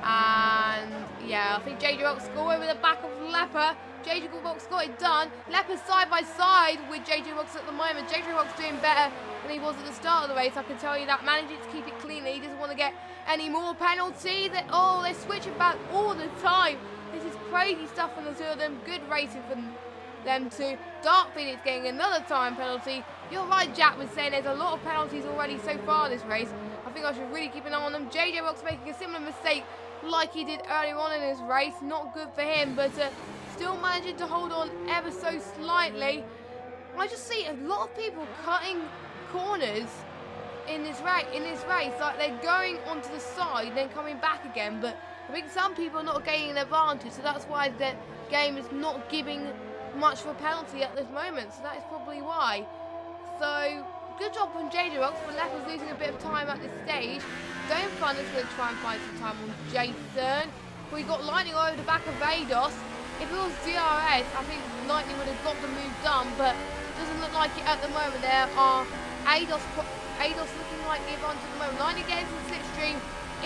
And yeah, I think JJ Box go over the back of Leopard. JJ Box got it done. Leopard side by side with JJ Box at the moment. JJ Box doing better than he was at the start of the race, I can tell you that. Managing to keep it clean. He doesn't want to get any more penalty. They're switching back all the time. This is crazy stuff from the two of them. Good racing from them two. Dark Phoenix getting another time penalty. You're right, Jack was saying there's a lot of penalties already so far this race. I think I should really keep an eye on them. JJ Box making a similar mistake like he did earlier on in his race. Not good for him, but still managing to hold on ever so slightly. I just see a lot of people cutting corners in this race. Like they're going onto the side, then coming back again. But I think some people are not gaining an advantage, so that's why the game is not giving much of a penalty at this moment. So that is probably why. So good job from JJ Rocks, but Leopard's losing a bit of time at this stage. Don't Fun is going to try and find some time on Jason. We got Lightning over the back of Vados. If it was DRS, I think Lightning would have got the move done, but it doesn't look like it at the moment. There are Ados looking like the advantage at the moment. Lightning getting some slipstream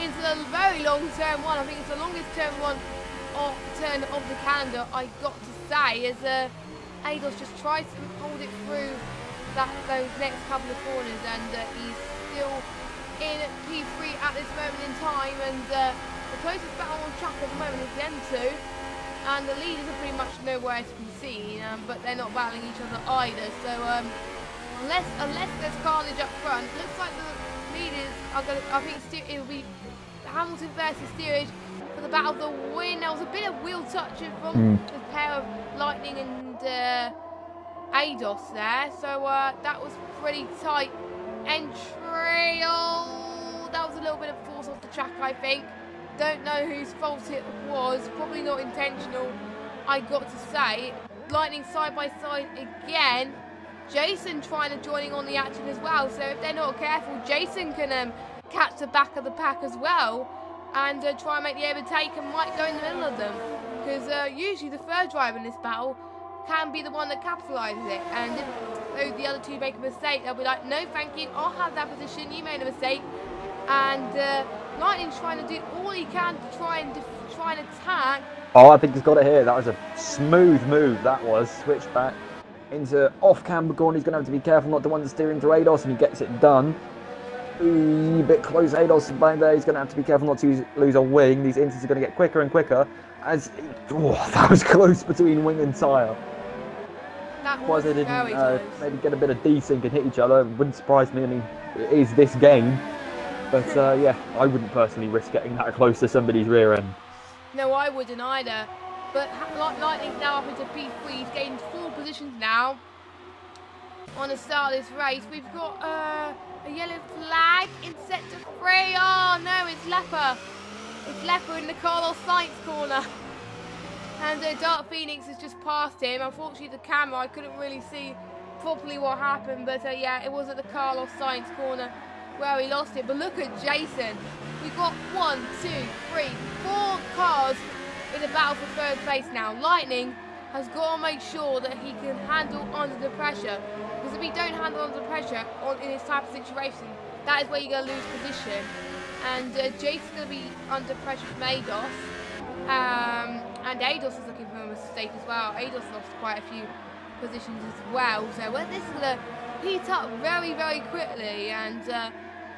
into the very long turn 1. I think it's the longest turn 1 of the calendar, I got to say, as Ados just tries to hold it through those next couple of corners, and he's still in P3 at this moment in time, and the closest battle on track at the moment is them two, and the leaders are pretty much nowhere to be seen, but they're not battling each other either. So unless there's carnage up front, it looks like the leaders are going to, I think it will be Hamilton versus Steerage for the battle of the win. There was a bit of wheel touching from the pair of Lightning and Ados there, so that was pretty tight entry. Oh, that was a little bit of force off the track, I think. Don't know whose fault it was, probably not intentional, I got to say. Lightning side by side again. Jason trying to join on the action as well, so if they're not careful, Jason can catch the back of the pack as well and try and make the overtake, and might go in the middle of them, because usually the third driver in this battle can be the one that capitalises it, and if the other two make a mistake, they'll be like, no thank you, I'll have that position, you made a mistake. And Lightning's trying to do all he can to try and attack. Oh, I think he's got it here. That was a smooth move, that was. Switch back into off-camber corner. He's going to have to be careful not to want to steer into Ados, and he gets it done. Ooh, bit close. Ados back there. He's going to have to be careful not to lose a wing. These inters are going to get quicker and quicker. That was close between wing and tyre. That Surprised they didn't very close. maybe get a bit of desync and hit each other. Wouldn't surprise me. I mean, it is this game. But yeah, I wouldn't personally risk getting that close to somebody's rear end. No, I wouldn't either. But Lightning's now up into P3. He's gained 4 positions now on the start of this race. We've got a yellow flag in sector 3. Oh no, it's Leper. It's Leper in the Carlos Sainz corner. And Dark Phoenix has just passed him. Unfortunately, the camera, I couldn't really see properly what happened. But yeah, it was at the Carlos Sainz corner where he lost it. But look at Jason. We've got 1, 2, 3, 4 cars in the battle for 3rd place now. Lightning has got to make sure that he can handle under the pressure. Because if he don't handle under the pressure in this type of situation, that is where you're going to lose position. And Jason's going to be under pressure from ADOS. And ADOS is looking for a mistake as well. ADOS lost quite a few positions as well. So this is going to heat up very, very quickly. And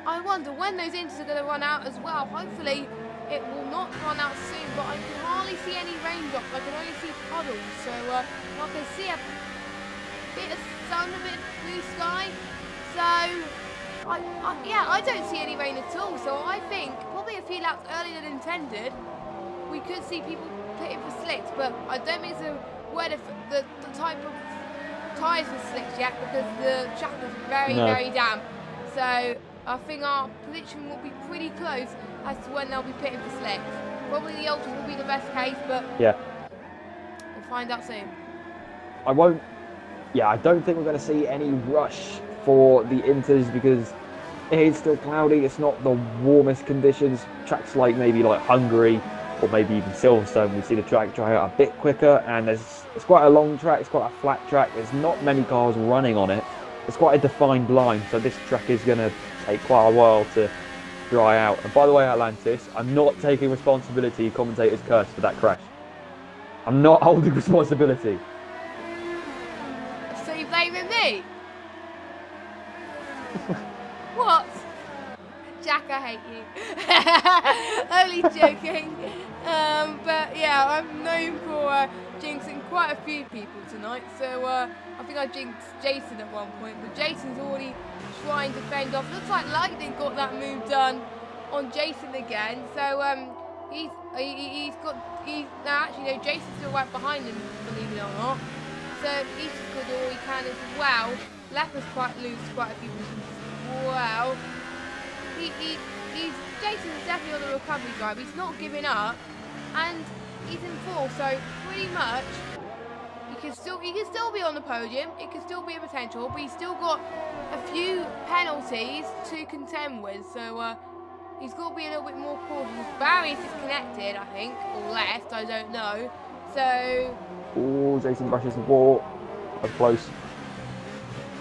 I wonder when those inters are going to run out as well. Hopefully it will not run out soon, but I can hardly see any raindrops. I can only see puddles. So I can see a bit of sun, a bit of blue sky. So yeah, I don't see any rain at all. So I think probably a few laps earlier than intended, we could see people pitting for slicks, but I don't think it's the type of tyres for slicks yet because the track is very, very damp. So I think our prediction will be pretty close as to when they'll be pitting for slicks. Probably the ultras will be the best case, but yeah, we'll find out soon. I don't think we're going to see any rush for the inters because it is still cloudy. It's not the warmest conditions. Tracks like maybe like Hungary or maybe even Silverstone, we see the track dry out a bit quicker, and it's quite a long track, it's quite a flat track, there's not many cars running on it. It's quite a defined line, so this track is going to take quite a while to dry out. And by the way, Atlantis, I'm not taking responsibility, commentator's curse, for that crash. I'm not holding responsibility. So you're blaming me? What? Jack, I hate you. Only joking. But yeah, I'm known for jinxing quite a few people tonight. So I think I jinxed Jason at one point, but Jason's already trying to fend off. Looks like Lightning got that move done on Jason again. So Jason's still right behind him, believe it or not. So he's just got to do all he can as well. Leper's lose quite a few positions as well. Jason's definitely on the recovery drive. He's not giving up, and he's in 4th. So pretty much, he can still be on the podium. It can still be a potential, but he's still got a few penalties to contend with. So he's got to be a little bit more cautious. Barry's disconnected, I think, or left. I don't know. So. Oh, Jason brushes the wall. That's close.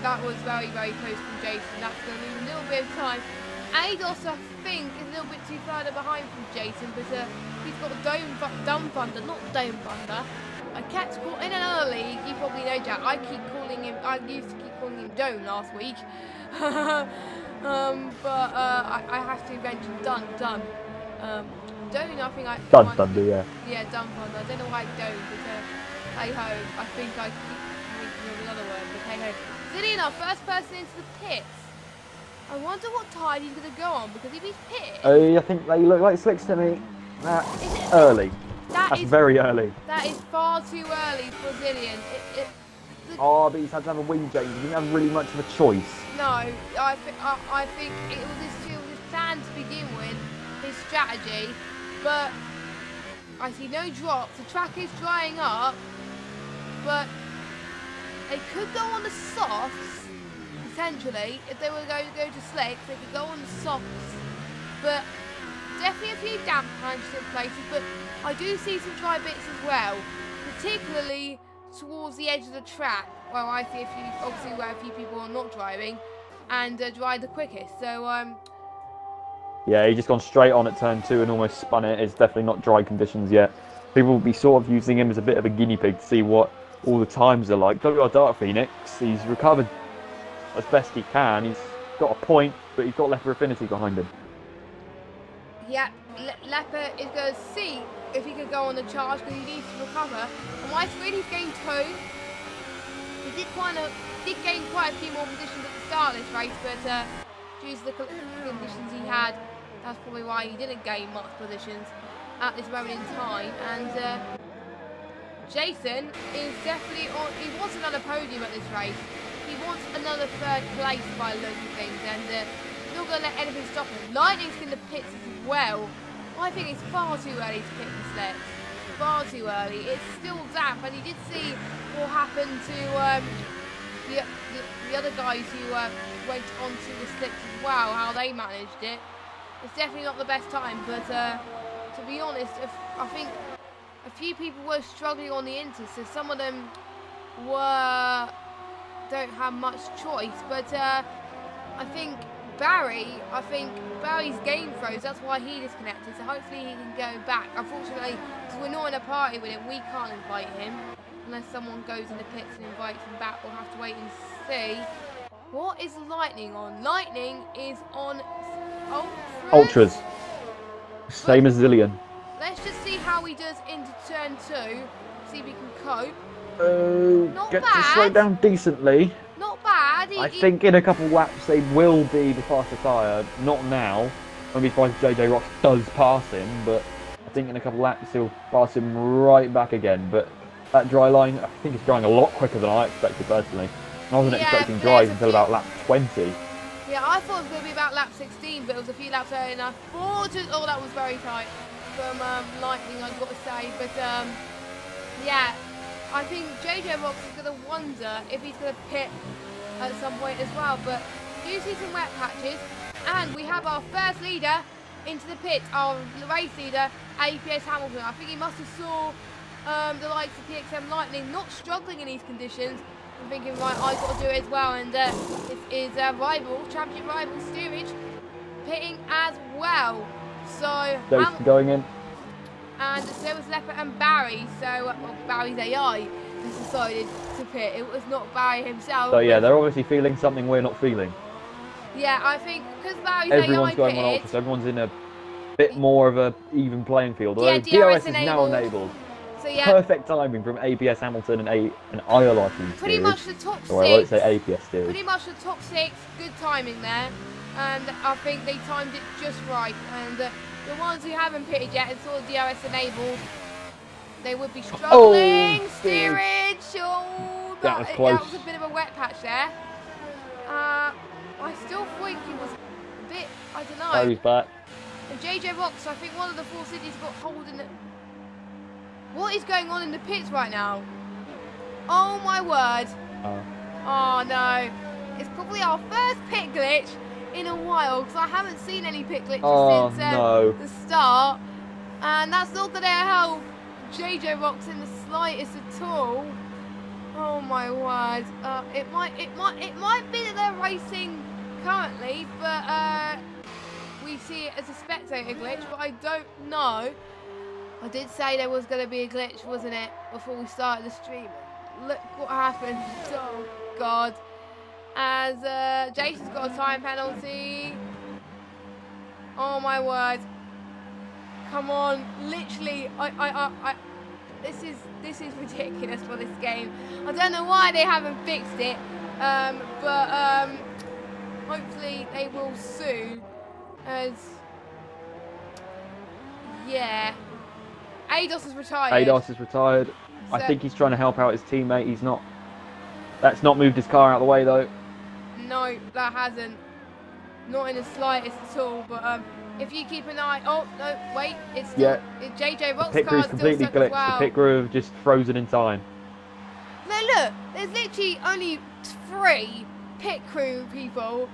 That was very, very close from Jason. That's going to lose a little bit of time. ADOS, I think, is a little bit too further behind from Jason, but he's got Dumb Thunder, not Dome Thunder. I kept in another league, you probably know Jack, I used to keep calling him Dome last week. But I have to mention Dome, I think Dumb Thunder, yeah. Yeah, Dumb Thunder. I don't know why Dome, but hey ho, I think I keep thinking of another word, but hey ho. Zillion, our first person into the pits. I wonder what tide he's going to go on, because if he's pitted... I think they look like slicks to me. That's early. That's very early. That is far too early for Zillion. But he's had to have a wing change. He didn't have really much of a choice. No, I think it was his plan to begin with, his strategy, but I see no drops. The track is drying up, but they could go on the softs. Potentially, if they were going to go to slicks, they could go on the softs, but definitely a few damp patches in places, but I do see some dry bits as well, particularly towards the edge of the track, where I see obviously where a few people are not driving, and dry the quickest, so yeah, he just gone straight on at turn 2 and almost spun it. It's definitely not dry conditions yet. People will be sort of using him as a bit of a guinea pig to see what all the times are like. WR Dark Phoenix, he's recovered as best he can. He's got a point, but he's got Leper Affinity behind him. Yeah, Leper is going to see if he can go on the charge because he needs to recover. And my screen, he's gained 2. He did gain quite a few more positions at the start of this race, but due to the conditions he had, that's probably why he didn't gain much positions at this moment in time. And Jason is definitely on. He wants another podium at this race. He wants another third place by the looks of things, and he's not going to let anything stop him. Lightning's in the pits as well. I think it's far too early to pit for Slicks. Far too early. It's still damp, and you did see what happened to the other guys who went onto the slicks as well, how they managed it. It's definitely not the best time, but to be honest, I think a few people were struggling on the inters, so some of them don't have much choice, but I think Barry's game froze, that's why he disconnected, so hopefully he can go back. Unfortunately, because we're not in a party with him, we can't invite him. Unless someone goes in the pits and invites him back, we'll have to wait and see. What is Lightning on? Lightning is on Ultras. Same as Zillion. Let's just see how he does into turn 2. See if he can cope. Not Get bad. to slow down decently. Not bad. I think in a couple of laps they will be the faster tyre. Not now. I'll be surprised if JJ Rocks does pass him, but I think in a couple of laps he'll pass him right back again. But that dry line, I think it's drying a lot quicker than I expected personally. I wasn't expecting dries until about lap 20. Yeah, I thought it was going to be about lap 16, but it was a few laps early enough. Oh, that was very tight from Lightning, I've got to say. But yeah, I think JJ Rocks is going to wonder if he's going to pit at some point as well. But do you see some wet patches? And we have our first leader into the pit, our race leader, APS Hamilton. I think he must have saw the likes of PXM Lightning not struggling in these conditions. I'm thinking, right, I've got to do it as well. And this is championship rival Steerage pitting as well. So going in. And so was Leopard and Barry. So well, Barry's AI has decided to pit. It was not Barry himself. So yeah, they're obviously feeling something we're not feeling. Yeah, I think because Barry's everyone's AI going pitted, on Ultra, so everyone's in a bit more of a even playing field. Although yeah, DRS is now enabled. So yeah, perfect timing from APS Hamilton and an ILR team. Pretty much the top 6. Or I won't say APS series. Pretty much the top 6. Good timing there, and I think they timed it just right. And the ones who haven't pitted yet and saw the DRS enabled, they would be struggling. Steerage. Oh, that was close. That was a bit of a wet patch there. I still think he was a bit. I don't know. Barry's back. And JJ Rocks, I think one of the 4 cities got hold in the. What is going on in the pits right now? Oh my word. Oh no. It's probably our first pit glitch in a while, because I haven't seen any pit glitches since the start. And that's not going to help JJ Rocks in the slightest at all. Oh my word. It might be that they're racing currently, but we see it as a spectator glitch, but I don't know. I did say there was going to be a glitch, wasn't it, before we started the stream. Look what happened. Oh, God. As Jason's got a time penalty. Oh, my word. Come on. Literally, this is ridiculous for this game. I don't know why they haven't fixed it, but hopefully they will soon. As, yeah. ADOS is retired. ADOS is retired. So, I think he's trying to help out his teammate. He's not. That's not moved his car out of the way though. No, that hasn't. Not in the slightest at all. But if you keep an eye. Oh no, wait. It's still. Yeah. JJ Rock's pit car crew's is completely still glitched. well. The pit crew have just frozen in time. No, look. There's literally only 3 pit crew people.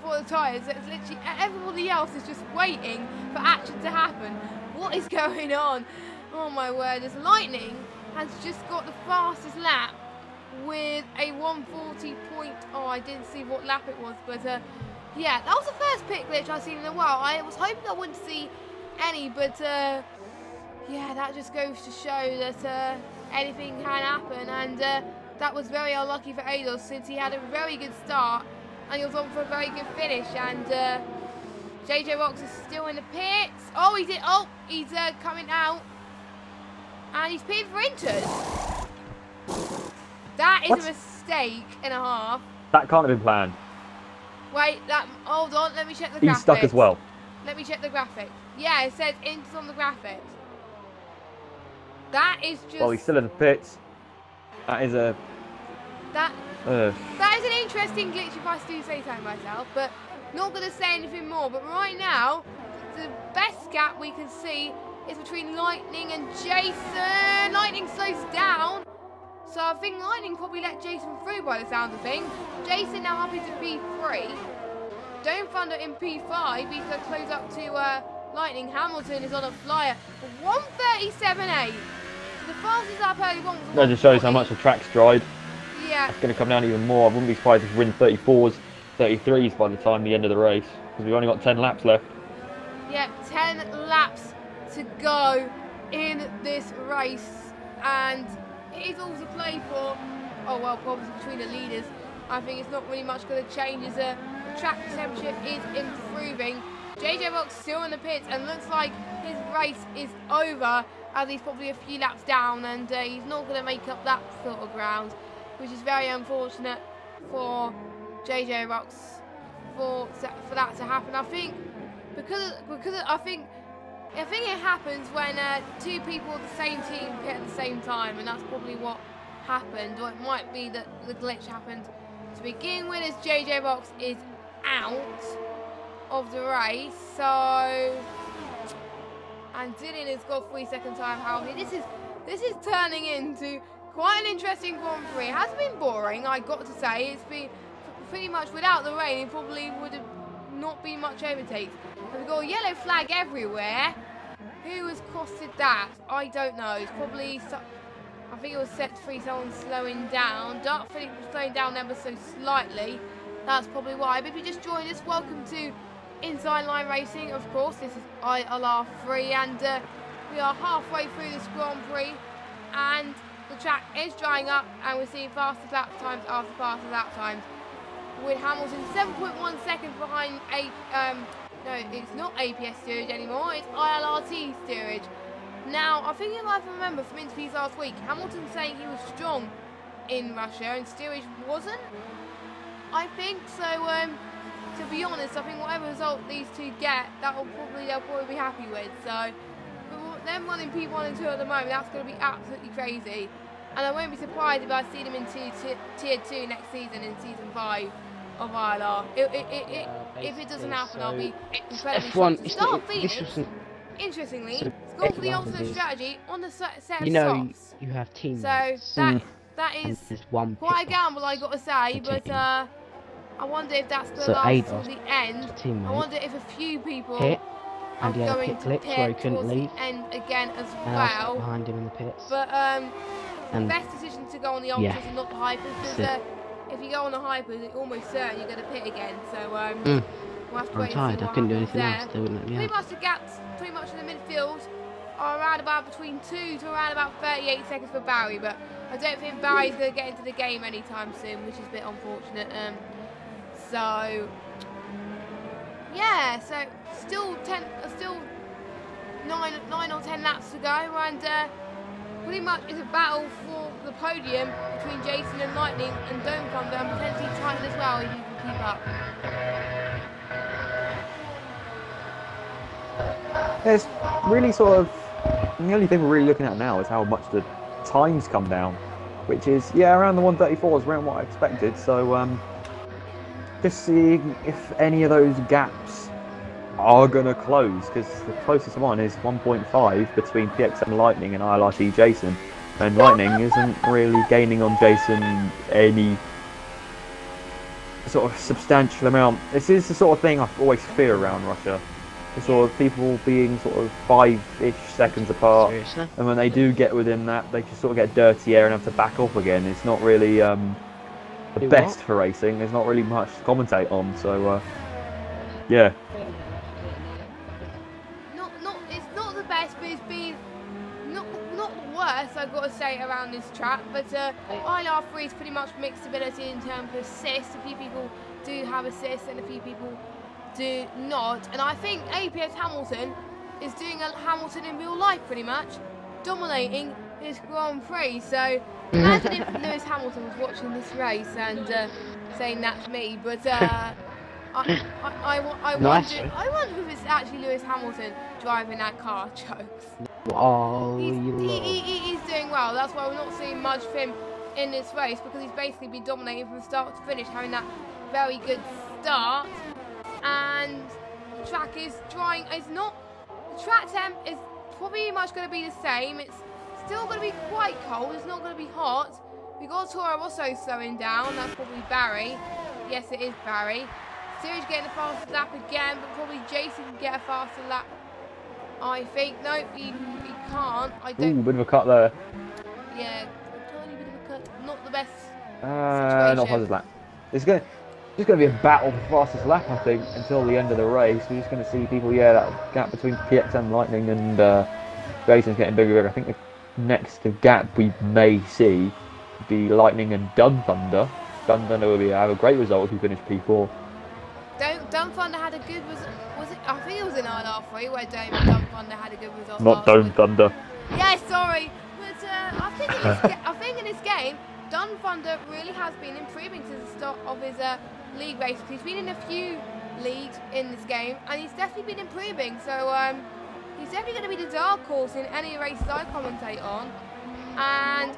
For the tyres. It's literally everybody else is just waiting for action to happen. What is going on? Oh my word, this Lightning has just got the fastest lap with a 140 point. Oh, I didn't see what lap it was, but yeah, that was the first pit glitch I've seen in a while. I was hoping I wouldn't see any, but yeah, that just goes to show that anything can happen, and that was very unlucky for ADOS since he had a very good start and he was on for a very good finish. And JJ Rocks is still in the pits. Oh, he did. Oh, he's coming out. And he's pitting for inters. That is What? a mistake and a half. That can't have been planned. Wait, hold on, let me check the graphics. He's stuck as well. Let me check the graphics. Yeah, it says Inters on the graphics. That is just... Well, he's still in the pits. That is a... That is an interesting glitch if I do say so myself, but not going to say anything more. But right now, the best gap we can see is between Lightning and Jason. Lightning slows down, so I think Lightning probably let Jason through by the sound of things. Jason now up into P3. Dome Thunder in P5. He's going to close up to Lightning. Hamilton is on a flyer. 1:37.8. The fastest up early one was that just shows how much the track's dried. Yeah. It's going to come down even more. I wouldn't be surprised if we win 34s, 33s by the time the end of the race, because we've only got 10 laps left. Yep, 10 laps to go in this race, and it is all to play for. Oh well, problems between the leaders. I think it's not really much going to change as the track temperature is improving. JJ Box still in the pits, and looks like his race is over, as he's probably a few laps down, and he's not going to make up that sort of ground, which is very unfortunate for JJ Rocks for that to happen. I think because I think it happens when two people of the same team pit at the same time, and that's probably what happened. Or it might be that the glitch happened to begin with, as JJ Rocks is out of the race. So, and Dylan has got 3-second time. However, this is turning into quite an interesting Grand Prix. It has been boring, I got to say. It's been pretty much without the rain. It probably would have not been much overtakes. We've got a yellow flag everywhere. Who has costed that? I don't know. It's probably, I think it was set free, someone slowing down. Dark Philip was slowing down ever so slightly. That's probably why. But if you just joined us, welcome to IndyILR Racing. Of course, this is ILR3, and we are halfway through this Grand Prix, and the track is drying up, and we're seeing faster lap times after faster lap times, with Hamilton 7.1 seconds behind no, it's not APS steerage anymore, it's ILRT steerage. Now, I think if I remember from interviews last week, Hamilton saying he was strong in Russia and steerage wasn't. I think so. To be honest, I think whatever result these two get, they'll probably be happy with. So, for them running P1 and 2 at the moment, that's going to be absolutely crazy. And I won't be surprised if I see them in Tier 2 next season, in Season 5 of ILR. If it doesn't happen, I'll be incredibly shocked. Start Phoenix, interestingly, it's gone for the alternate strategy on the set of softs. You have teams. So that is quite a gamble, I got to say, but I wonder if that's going to last till the end. I wonder if a few people are going to pit towards the end again as well. Behind him in the pits. But the best decision to go on the ultras and not the hypers, because if you go on the hypers, it's almost certain you're going to pit again. So we'll have to wait and see what I couldn't do anything there. else. They wouldn't let me Pretty out. much the gaps, pretty much in the midfield, are around about between 2 to around about 38 seconds for Barry, but I don't think Barry's going to get into the game anytime soon, which is a bit unfortunate. So yeah, so still 9 or 10 laps to go, and pretty much it's a battle for the podium between Jason and Lightning and Dome Thunder, and potentially Titan as well if you can keep up. It's really sort of, the only thing we're really looking at now is how much the times come down, which is, around the 134s, around what I expected. So just seeing if any of those gaps are going to close, because the closest one is 1.5 between PX7 Lightning and ILRT Jason, and Lightning isn't really gaining on Jason any sort of substantial amount. This is the sort of thing I always fear around Russia. The sort of people being sort of 5-ish seconds apart. Seriously? And when they do get within that, they just sort of get dirty air and have to back off again. It's not really the best for racing. There's not really much to commentate on, so yeah. It's not the best, but it's been not the worst, I've got to say, around this track. But ILR3 is pretty much mixed ability in terms of assists. A few people do have assists and a few people do not. And I think APS Hamilton is doing a Hamilton in real life, pretty much. Dominating this Grand Prix. So imagine if Lewis Hamilton was watching this race and saying that's me. But I wonder if it's actually Lewis Hamilton driving that car. Jokes. Oh, He's doing well. That's why we're not seeing much of him in this race, because he's basically been dominating from start to finish, having that very good start. And the track is drying. It's not. The track temp is probably much going to be the same. It's still going to be quite cold. It's not going to be hot. We got Toro Rosso slowing down. That's probably Barry. Yes, it is Barry. Steerage getting a faster lap again, but probably Jason can get a faster lap. I think. No, he can't. I don't. Ooh, bit of a cut there. Yeah, a tiny bit of a cut. Not the best Not fastest lap. It's just going to be a battle for fastest lap, I think, until the end of the race. We're just going to see people, that gap between PXM Lightning and Jason's getting bigger. I think the next gap we may see would be Lightning and Dun Thunder. Dun Thunder will have a great result if he finished P4. Dun Thunder had a good result. Was it? I think it was in ILR3 where Dun Thunder had a good result. Not Dun Thunder. Yeah, sorry. But I think in this game, Dun Thunder really has been improving since the start of his league race. He's been in a few leagues in this game, and he's definitely been improving. So he's definitely going to be the dark horse in any races I commentate on. And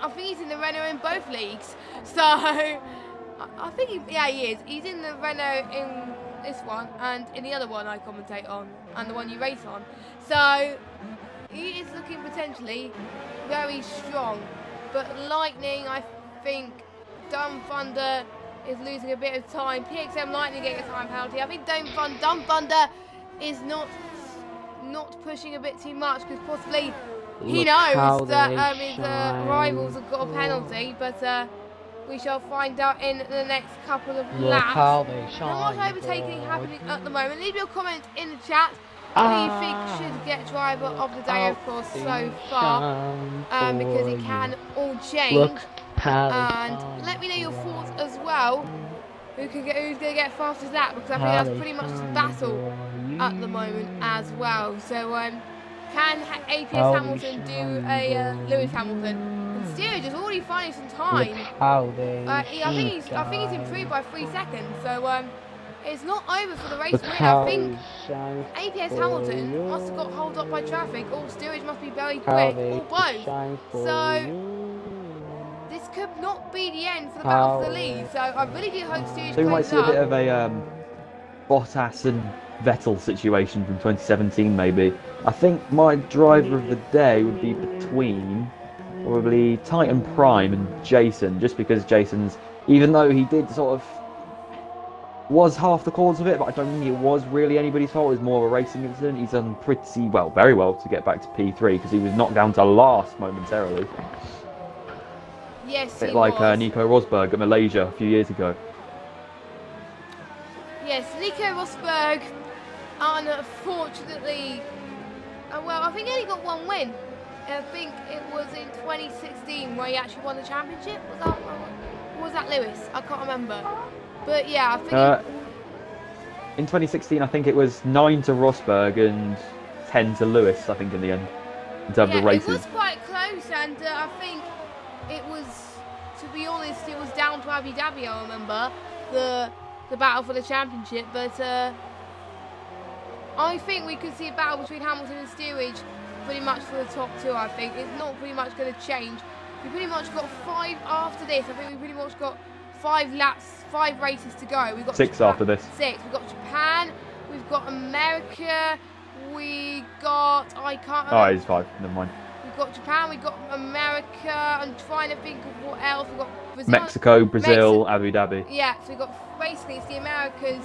I think he's in the Renault in both leagues. So I think he is. He's in the Renault in this one and in the other one I commentate on and the one you race on. So he is looking potentially very strong. But Lightning, I think Dun Thunder is losing a bit of time. PXM Lightning getting a time penalty. I think Dun Thunder is not pushing a bit too much, because possibly he knows that his rivals have got a penalty. But we shall find out in the next couple of laps. How they shine. Not much overtaking happening at the moment. Leave your comment in the chat. Who you think should get driver of the day, of course, so far, because it can all change. And let me know your thoughts as well. Who's going to get fastest lap? Because I think that's pretty much the battle at the moment as well. So can APS Hamilton do a Lewis Hamilton? And Steerage is already finding some time. I think he's improved by 3 seconds. So it's not over for the race win. I think APS Hamilton must have got hold up by traffic, or Steerage must be very quick, or both. So this could not be the end for the battle for the lead. So I really do hope Steerage. So we might see a bit of a Bottas and Vettel situation from 2017, maybe. I think my driver of the day would be between probably Titan Prime and Jason, just because Jason's, even though he did sort of was half the cause of it, but I don't think it was really anybody's fault. It was more of a racing incident. He's done pretty well, very well, to get back to P3, because he was knocked down to last momentarily. Yes, a bit like Nico Rosberg at Malaysia a few years ago. Yes, Nico Rosberg, unfortunately, well, I think he only got one win. I think it was in 2016 where he actually won the championship. Was that Lewis? I can't remember. But yeah, I think in 2016, I think it was 9 to Rosberg and 10 to Lewis, I think, in the end, in terms of races. It was quite close, and I think it was, to be honest, it was down to Abu Dhabi, I remember, the battle for the championship. But I think we could see a battle between Hamilton and Steerage pretty much for the top two. I think it's not pretty much going to change. We pretty much got 5 after this. I think we pretty much got 5 laps, 5 races to go. We've got 6 after this. 6. We've got Japan, we've got America, we got, I can't remember. Oh, it's 5, never mind. We've got Japan, we've got America, I'm trying to think of what else. We've got Brazil, Mexico, Brazil, Abu Dhabi. Yeah, so we've got, basically it's the Americas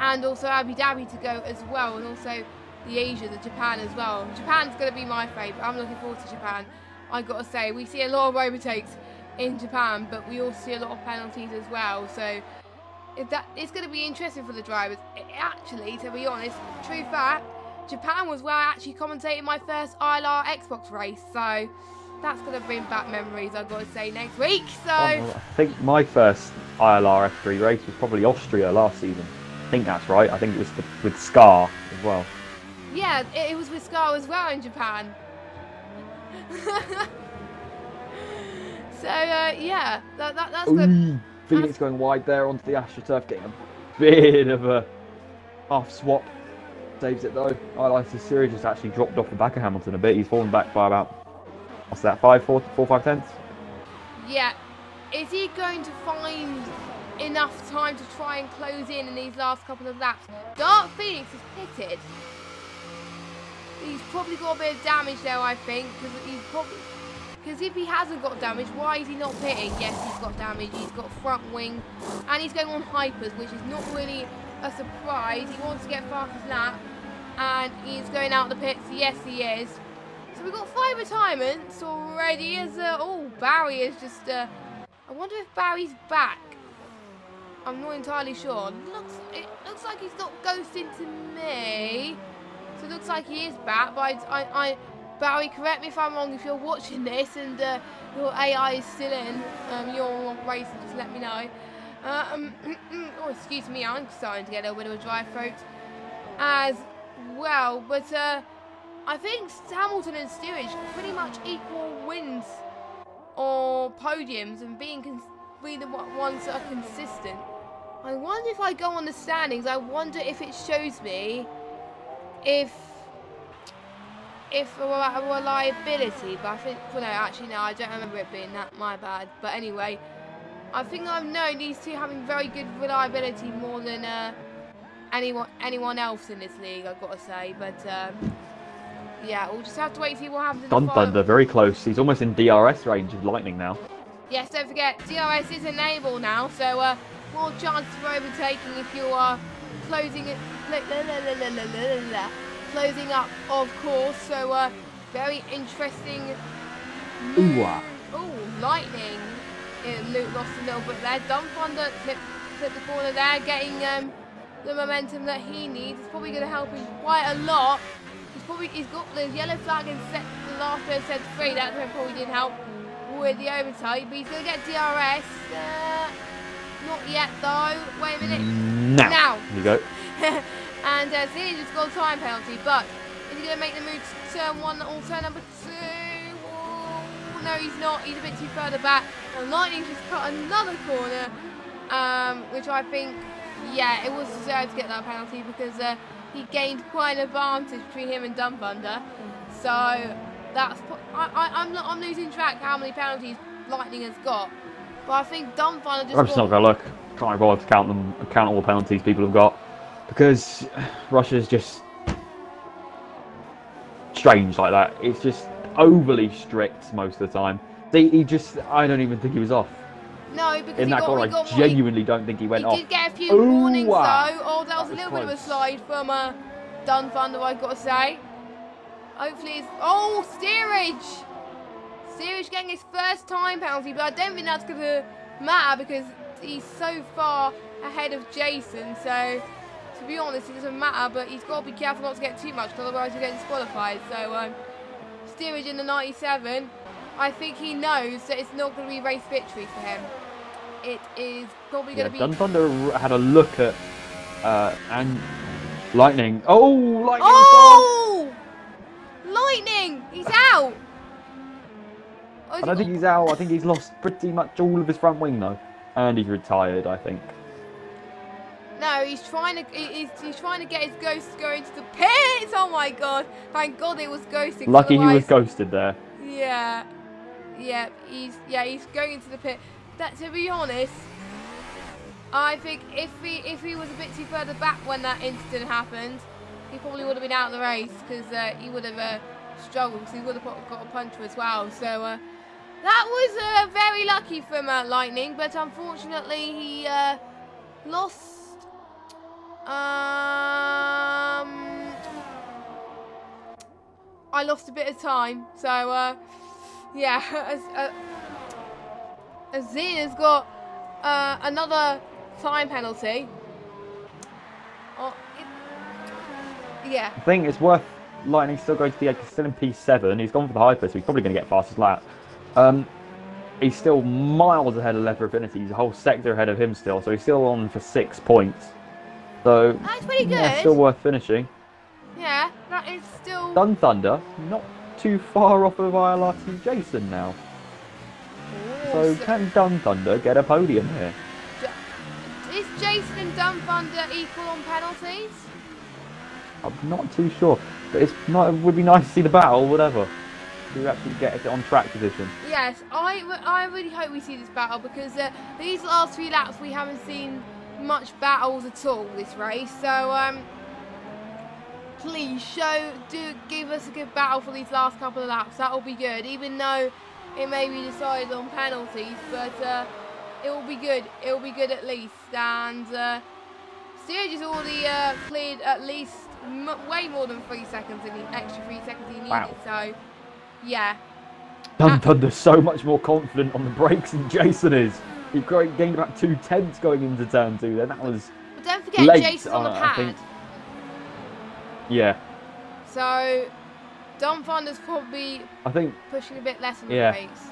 and also Abu Dhabi to go as well, and also the Asia, the Japan as well. Japan's going to be my favourite. I'm looking forward to Japan. I got to say, we see a lot of overtakes in Japan, but we also see a lot of penalties as well. So it's going to be interesting for the drivers. Actually, to be honest, true fact, Japan was where I actually commentated my first ILR Xbox race. So that's going to bring back memories, I've got to say, next week. So I think my first ILR F3 race was probably Austria last season. I think that's right. I think it was with Scar as well. Yeah, it was with Scar as well in Japan. So yeah, that's good. Phoenix going wide there onto the AstroTurf, getting a bit of a half swap. Saves it though. ILR3 just actually dropped off the back of Hamilton a bit. He's fallen back by about, what's that, 5 tenths? Yeah. Is he going to find enough time to try and close in these last couple of laps? Dark Phoenix is pitted. He's probably got a bit of damage there, I think, because if he hasn't got damage, why is he not pitting? Yes, he's got damage. He's got front wing, and he's going on hypers, which is not really a surprise. He wants to get fastest lap, and he's going out the pits. Yes, he is. So we've got 5 retirements already. As Barry is just. I wonder if Barry's back. I'm not entirely sure. It looks like he's not ghosting to me. So it looks like he is back. But Barry, correct me if I'm wrong if you're watching this and your AI is still in. You're not racing, just let me know. Oh, excuse me, I'm starting to get a little bit of a dry throat as well. But I think Hamilton and Steerage pretty much equal wins or podiums and be the ones that are consistent. I wonder if I go on the standings, I wonder if it shows me if a reliability, but I think, well, no, actually no, I don't remember it being that, my bad. But anyway, I think I've known these two having very good reliability more than anyone else in this league, I've got to say. But yeah, we'll just have to wait and see what happens in the final. Thunder, very close. He's almost in DRS range of Lightning now. Yes, don't forget, DRS is enabled now, so more chances for overtaking if you are closing it, closing up, of course. So very interesting. Ooh. Lightning. Luke lost a little bit there. Dumb Thunder clipped the corner there, getting the momentum that he needs. It's probably going to help him quite a lot. He's got the yellow flag in the last bit of set 3. That probably did help with the overtake, but he's going to get DRS. Not yet though. Wait a minute. Now. Here you go. And Zilly just got a time penalty, but is he going to make the move to turn 1 or turn number 2? Oh, no, he's not. He's a bit too further back. And Lightning just cut another corner, which I think, yeah, it was deserved to get that penalty because he gained quite an advantage between him and Dumb Thunder. So that's I'm losing track how many penalties Lightning has got. But I think Dumb Thunder just. I'm just not going to look. Can't bother to count all the penalties people have got, because Russia's just strange like that. It's just overly strict most of the time. I don't even think he was off. No, because in that goal, I genuinely don't think he went off. He did get a few warnings though. Oh, that was a little bit of a slide from Dumb Thunder, I've got to say. Hopefully it's... Oh, Steerage! Steerage getting his first time penalty, but I don't think that's going to matter because he's so far ahead of Jason. So, to be honest, it doesn't matter, but he's got to be careful not to get too much, otherwise he'll get disqualified. So, Steerage in the 97. I think he knows that it's not going to be race victory for him. It is probably going to be... Dumb Thunder had a look at and Lightning. Oh, Lightning! Oh! Lightning! He's out! I don't think he's out. I think he's lost pretty much all of his front wing though, and he's retired, I think. No, he's trying to get his ghost to go into the pits. Oh my god! Thank God it was ghosting. Lucky he was ghosted there. Yeah, he's going into the pit. That, to be honest, I think if he was a bit too further back when that incident happened, he probably would have been out of the race because he would have struggled because he would have got a puncher as well. So that was very lucky from Lightning, but unfortunately he lost. I lost a bit of time, so yeah. Zena's got another time penalty. Yeah. I think it's worth Lightning still going to the still in P7. He's gone for the hyper, so he's probably going to get fastest lap. He's still miles ahead of Leather Affinity. He's a whole sector ahead of him still, so he's still on for 6 points. So that's pretty good. Yeah, still worth finishing. Yeah, that is still. Dumb Thunder, not not too far off of ILRT Jason now. So can Dun Thunder get a podium here? Is Jason and Dun Thunder equal on penalties? I'm not too sure, but it would be nice to see the battle, whatever. To actually get it on track position. Yes, I really hope we see this battle, because these last 3 laps we haven't seen much battles at all this race. So please do give us a good battle for these last couple of laps. That'll be good, even though it may be decided on penalties, but it will be good. It will be good at least. And Steerage has already cleared at least way more than 3 seconds, in the extra 3 seconds he needed. Wow. So yeah. Dun Thunder's so much more confident on the brakes than Jason is. He gained about 2/10 going into turn 2 then. That was But don't forget late, Jason's on the pad. I think. Yeah. So Dun Thunder's probably pushing a bit less on the brakes.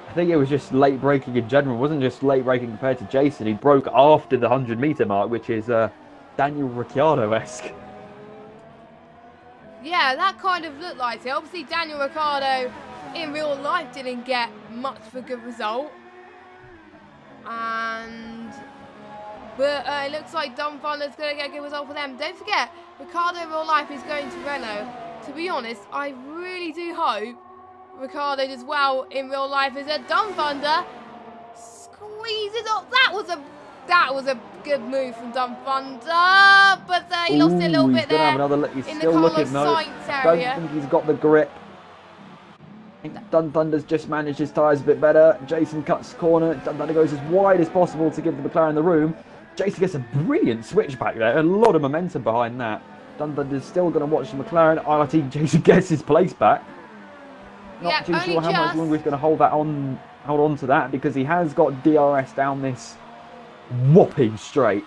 I think it was just late braking in general. It wasn't just late braking compared to Jason. He broke after the 100-meter mark, which is Daniel Ricciardo-esque. Yeah, that kind of looked like it. Obviously, Daniel Ricciardo in real life didn't get much of a good result. But it looks like Dun Thunder's going to get a good result for them. Don't forget, Ricciardo in real life is going to Renault. To be honest, I really do hope Ricciardo does well in real life as a Dun Thunder squeezes up. That was a good move from Dun Thunder, but he lost a little bit there He's in the still Carlos looking, Sainz area. Don't think he's got the grip. I think Dun Thunder's just managed his tyres a bit better. Jason cuts corner. Dun Thunder goes as wide as possible to give the McLaren the room. Jason gets a brilliant switch back there. A lot of momentum behind that. Dun Thunder's still going to watch the McLaren. ILRT Jason gets his place back. Not too sure how much longer he's going to hold on to that, because he has got DRS down this whopping straight.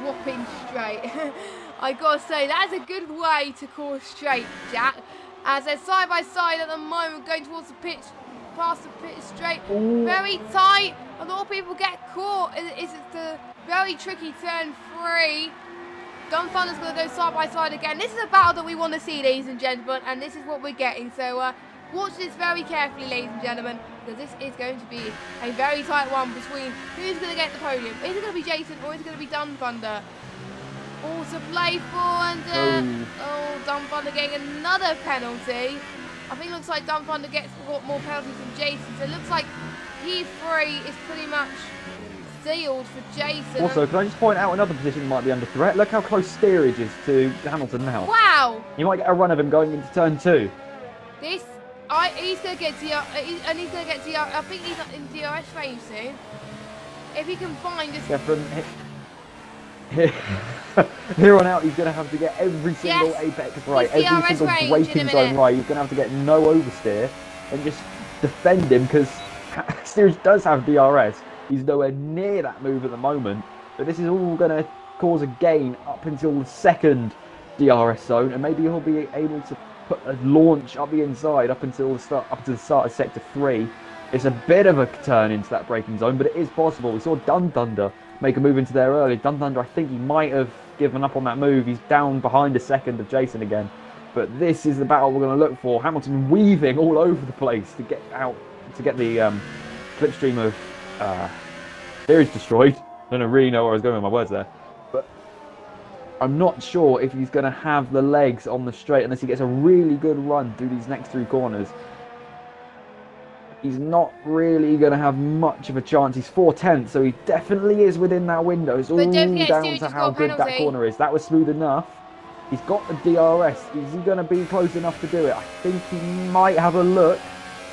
Whopping straight. I gotta say, that's a good way to call straight, Jack. As they're side by side at the moment, going towards the pitch, past the pitch straight. Ooh. Very tight. A lot of people get caught. It's the very tricky turn 3. Dun Thunder's going to go side by side again. This is a battle that we want to see, ladies and gentlemen, and this is what we're getting. So watch this very carefully, ladies and gentlemen, because this is going to be a very tight one between who's going to get the podium. Is it going to be Jason or is it going to be Dun Thunder? All to play for, and Dun Thunder getting another penalty. I think it looks like Dun Thunder got more penalties than Jason, so it looks like P3 is pretty much sealed for Jason. Also, can I just point out another position might be under threat? Look how close Steerage is to Hamilton now. Wow! You might get a run of him going into turn 2. He's going to get DR, and he's going to get DR. I think he's in DRS range soon. If he can find this. Yeah, from here on out, he's going to have to get every single apex right, every single braking zone right. He's going to have to get no oversteer and just defend him, because Steerage does have DRS. He's nowhere near that move at the moment, but this is all going to cause a gain up until the second DRS zone, and maybe he'll be able to put a launch up the inside up until the start of sector 3. It's a bit of a turn into that braking zone, but it is possible. We saw Dun Thunder make a move into there early. Dun Thunder, I think he might have given up on that move. He's down behind a second of Jason again, but this is the battle we're going to look for. Hamilton weaving all over the place to get out, to get the slipstream of Steerage destroyed. I don't really know where I was going with my words there, but I'm not sure if he's going to have the legs on the straight unless he gets a really good run through these next 3 corners. He's not really going to have much of a chance. He's 4/10, so he definitely is within that window. It's all down to how good that corner is. That was smooth enough. He's got the DRS. Is he going to be close enough to do it? I think he might have a look.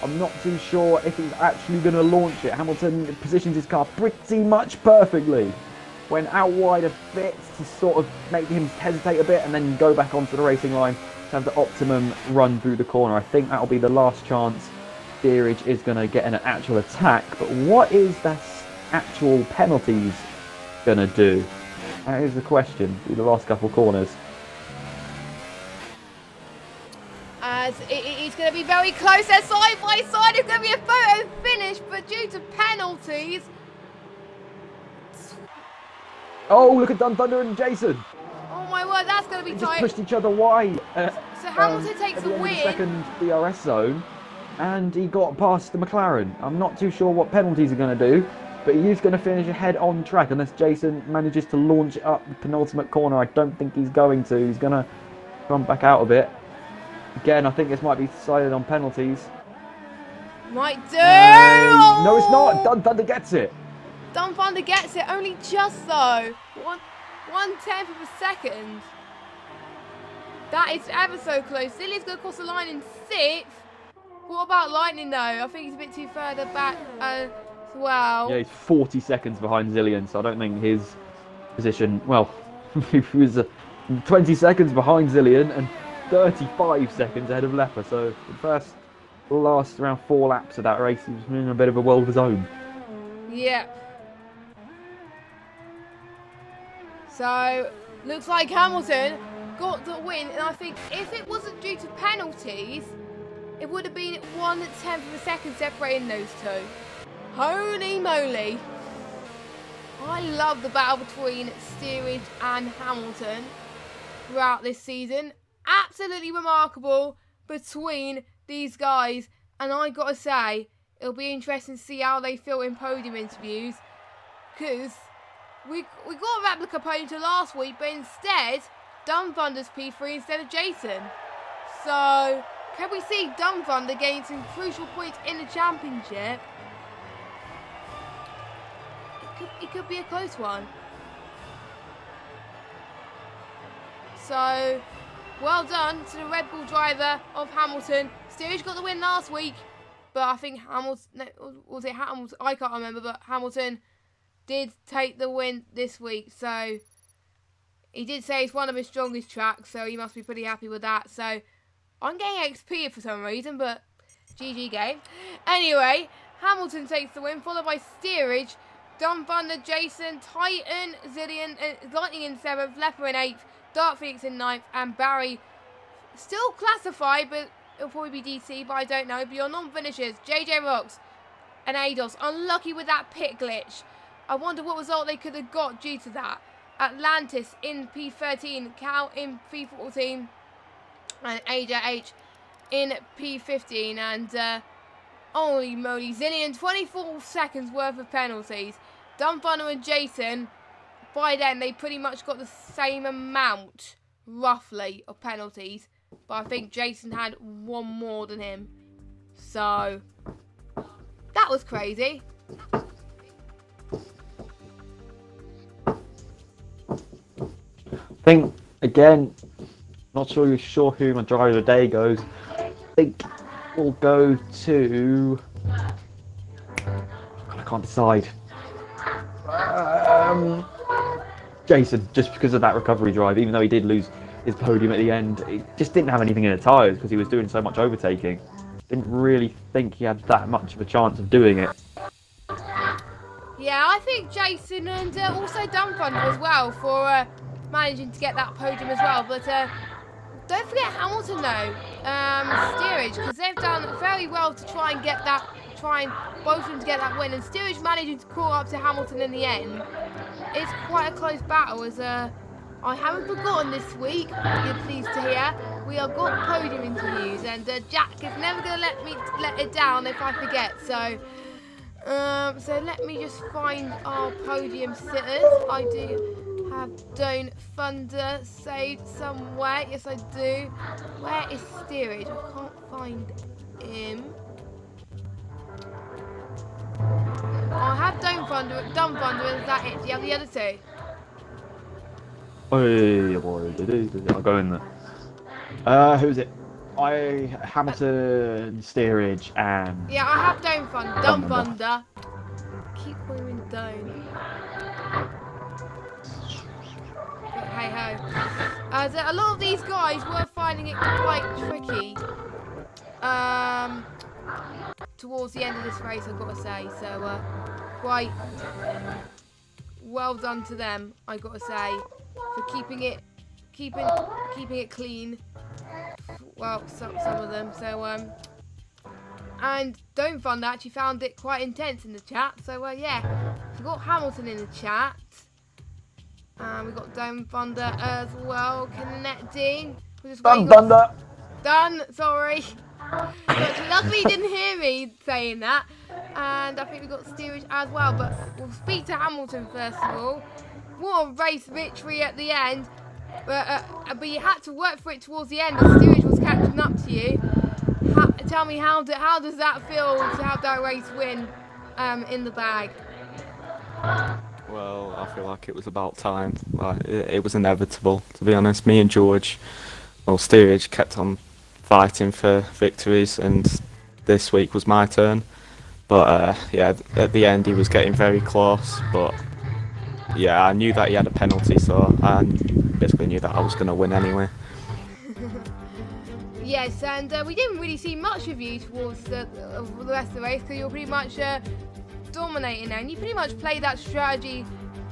I'm not too sure if he's actually going to launch it. Hamilton positions his car pretty much perfectly. Went out wide a bit to sort of make him hesitate a bit and then go back onto the racing line to have the optimum run through the corner. I think that'll be the last chance Steerage is going to get an actual attack. But what is that actual penalties going to do? That is the question through the last couple of corners. As it's going to be very close. They're side by side. It's going to be a photo finish, but due to penalties. Oh, look at Dun Thunder and Jason. Oh my word, that's going to be tight. Just pushed each other wide. So Hamilton takes the win. The second DRS zone, and he got past the McLaren. I'm not too sure what penalties are going to do, but he is going to finish ahead on track unless Jason manages to launch it up the penultimate corner. I don't think he's going to. He's going to come back out a bit. Again, I think this might be decided on penalties. Might do! No, it's not. Dun Thunder gets it. Dun Thunder gets it, only just though. 1/10 of a second. That is ever so close. Zillion's going to cross the line in 6th. What about Lightning though? I think he's a bit too further back as well. Yeah, he's 40 seconds behind Zillion, so I don't think his position... Well, he was 20 seconds behind Zillion and 35 seconds ahead of Leper. So the last around 4 laps of that race, he was in a bit of a world of his own. Yeah. So, looks like Hamilton got the win, and I think if it wasn't due to penalties, it would have been 1/10 of a second separating those two. Holy moly. I love the battle between Steerage and Hamilton throughout this season. Absolutely remarkable between these guys, and I gotta say, it'll be interesting to see how they feel in podium interviews, because we got a replica podium to last week, but instead Dun Thunder's P3 instead of Jason. So can we see Dun Thunder gain some crucial points in the championship? It could be a close one. So well done to the Red Bull driver of Hamilton. Steerage got the win last week, but I think Hamilton, was it Hamilton? I can't remember, but Hamilton did take the win this week. So he did say it's one of his strongest tracks, so he must be pretty happy with that. So I'm getting XP for some reason, but GG game. Anyway, Hamilton takes the win, followed by Steerage, Dun Thunder, Jason, Titan, Zillion, Lightning in 7th, Leper in 8th, Dark Phoenix in 9th, and Barry still classified, but it'll probably be DC, but I don't know. But your non-finishers, JJ Rocks and Ados, unlucky with that pit glitch. I wonder what result they could have got due to that. Atlantis in P13, Cal in P14, and AJH in P15. And holy moly, Zillion, 24 seconds worth of penalties. Dun Thunder and Jason, by then they pretty much got the same amount, roughly, of penalties. But I think Jason had one more than him. So that was crazy. I think, again, not sure who my driver of the day goes. I think we'll go to... I can't decide. Jason, just because of that recovery drive, even though he did lose his podium at the end, he just didn't have anything in the tyres because he was doing so much overtaking. Didn't really think he had that much of a chance of doing it. Yeah, I think Jason and also Dun Thunder as well for managing to get that podium as well. But don't forget Hamilton though, Steerage, because they've done very well to try and get that, both of them to get that win, and Steerage managing to crawl up to Hamilton in the end. It's quite a close battle, as I haven't forgotten this week, you're pleased to hear, we have got podium interviews, and Jack is never going to let it down if I forget. So so let me just find our podium sitters. I do have Dun Thunder saved somewhere. Yes, I do. Where is Steerage? I can't find him. I have Dun Thunder, is that it? Do you have the other two? Oh, I'll go in there. Who's it? Hamilton, Steerage, and... Yeah, I have Dun Thunder. Keep calling him Dun. But hey ho. As a lot of these guys were finding it quite tricky. Towards the end of this race, I've got to say. So, quite well done to them, I've got to say, for keeping it clean. Well, some of them. So, and Dun Thunder actually found it quite intense in the chat. So, yeah, we've got Hamilton in the chat. And we've got Dun Thunder as well connecting. Dun Thunder! done. Sorry. Luckily, you didn't hear me saying that. And I think we got steerage as well. But we'll speak to Hamilton first of all. What a race victory at the end. But you had to work for it towards the end. The steerage was catching up to you. Tell me, how does that feel to have that race win in the bag? Well, I feel like it was about time. Like, it was inevitable, to be honest. Me and George, well, steerage kept on fighting for victories, and this week was my turn. But yeah, at the end he was getting very close. But yeah, I knew that he had a penalty, so I basically knew that I was going to win anyway. Yes, and we didn't really see much of you towards the rest of the race because you were pretty much dominating there, and you pretty much played that strategy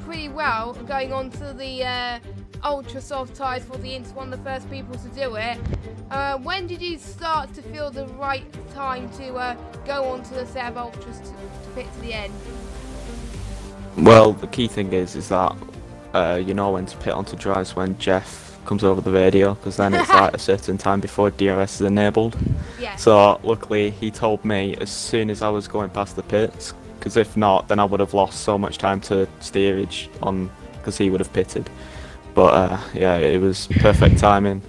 pretty well, going on to the ultra soft tyres for the Ints, one of the first people to do it. When did you start to feel the right time to go on to the set of ultras to pit to the end? Well, the key thing is that you know when to pit onto dries when Jeff comes over the radio, because then it's like a certain time before DRS is enabled. Yeah. So luckily he told me as soon as I was going past the pits, because if not then I would have lost so much time to steerage on, because he would have pitted. But yeah, it was perfect timing.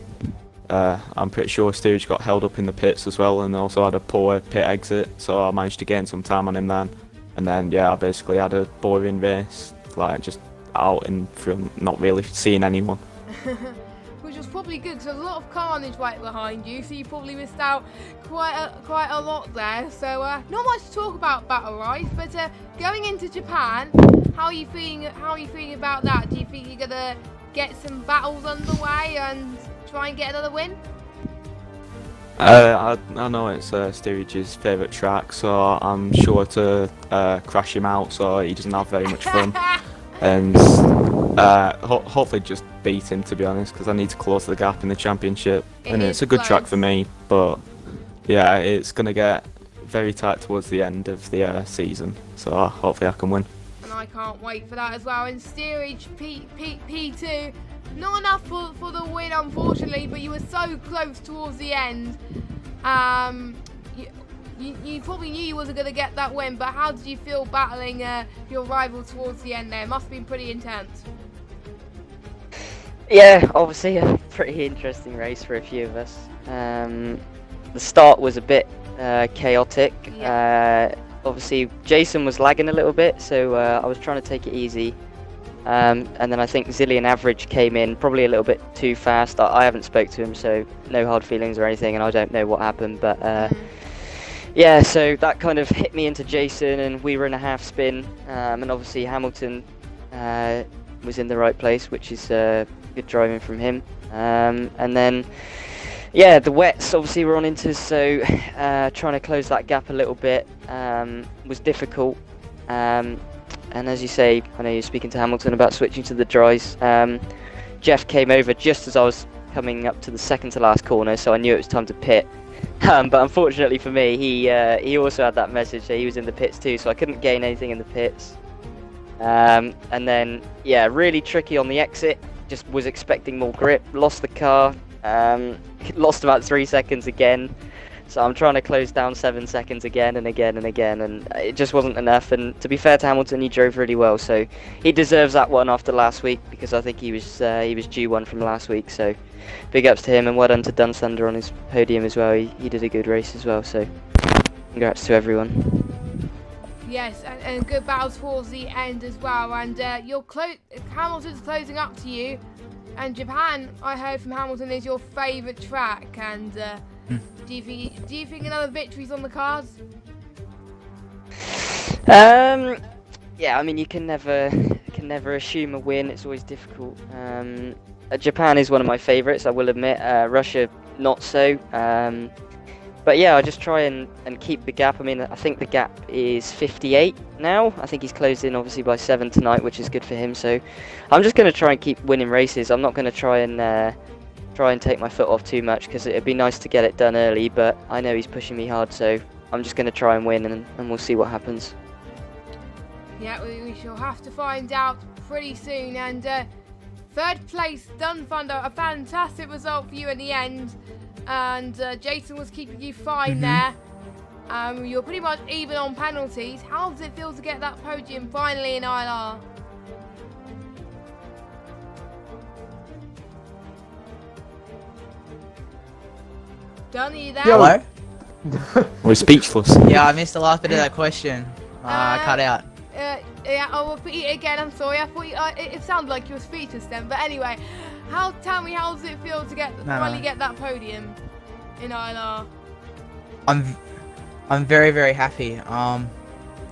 I'm pretty sure steerage got held up in the pits as well, and also had a poor pit exit, so I managed to gain some time on him then. And then yeah, I basically had a boring race, like just out and from not really seeing anyone. Which was probably good, because there's a lot of carnage right behind you, so you probably missed out quite a lot there. So not much to talk about Battle Rise, but going into Japan, how are you feeling about that? Do you think you're gonna get some battles underway and try and get another win? I know it's Steerage's favourite track, so I'm sure to crash him out so he doesn't have very much fun. And hopefully just beat him, to be honest, because I need to close the gap in the championship. And it's a good track for me, but yeah, it's going to get very tight towards the end of the season, so hopefully I can win. And I can't wait for that as well. And steerage P2, not enough for the win, unfortunately, but you were so close towards the end. You probably knew you wasn't going to get that win, but how did you feel battling your rival towards the end there? It must have been pretty intense. Yeah, obviously a pretty interesting race for a few of us. The start was a bit chaotic. Yeah. Obviously Jason was lagging a little bit, so I was trying to take it easy. And then I think Zillion Average came in probably a little bit too fast. I haven't spoke to him, so no hard feelings or anything, and I don't know what happened, but yeah, so that kind of hit me into Jason, and we were in a half spin, and obviously Hamilton was in the right place, which is good driving from him. And then, yeah, the wets obviously were on into, so trying to close that gap a little bit was difficult. And as you say, I know you're speaking to Hamilton about switching to the dries. Jeff came over just as I was coming up to the second to last corner, so I knew it was time to pit. But unfortunately for me, he also had that message, so he was in the pits too, so I couldn't gain anything in the pits. And then, yeah, really tricky on the exit, just was expecting more grip, lost the car, lost about 3 seconds again, so I'm trying to close down 7 seconds again and again and again, and it just wasn't enough. And to be fair to Hamilton, he drove really well, so he deserves that one after last week, because I think he was due one from last week. So big ups to him, and well done to Dunsander on his podium as well. He did a good race as well, so congrats to everyone. Yes, and good battle towards the end as well. And Hamilton's closing up to you. And Japan, I heard from Hamilton, is your favourite track. And do you think another victory's on the cards? Yeah, I mean, you can never assume a win. It's always difficult. Japan is one of my favourites, I will admit. Russia, not so. But yeah, I just try and keep the gap. I mean, I think the gap is 58 now. I think he's closed in obviously by 7 tonight, which is good for him. So I'm just going to try and keep winning races. I'm not going to try and take my foot off too much, because it'd be nice to get it done early, but I know he's pushing me hard, so I'm just going to try and win, and we'll see what happens. Yeah, we shall have to find out pretty soon. And third place, Dunfunder, a fantastic result for you in the end. and Jason was keeping you fine there. You're pretty much even on penalties. How does it feel to get that podium finally in ILR? Done, are you there? Hello? We're speechless. Yeah, I missed the last bit of that question. Cut out. Yeah, I'll repeat it again. I'm sorry. I thought it sounded like you were speechless then. But anyway, tell me, how does it feel to finally get that podium in ILR? I'm very, very happy.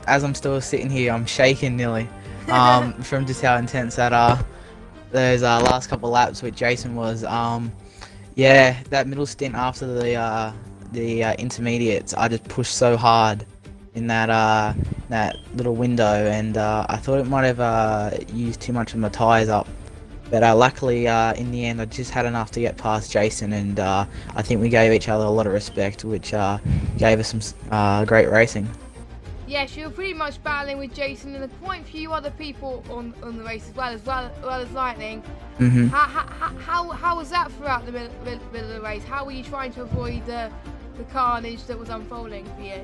As I'm still sitting here, I'm shaking nearly. From just how intense that those last couple of laps with Jason was. Yeah, that middle stint after the intermediates, I just pushed so hard in that little window, and I thought it might have used too much of my tyres up. But luckily, in the end, I just had enough to get past Jason, and I think we gave each other a lot of respect, which gave us some great racing. Yes, you were pretty much battling with Jason and quite a few other people on the race as well as Lightning. Mm-hmm. How was that throughout the middle of the race? How were you trying to avoid the carnage that was unfolding for you?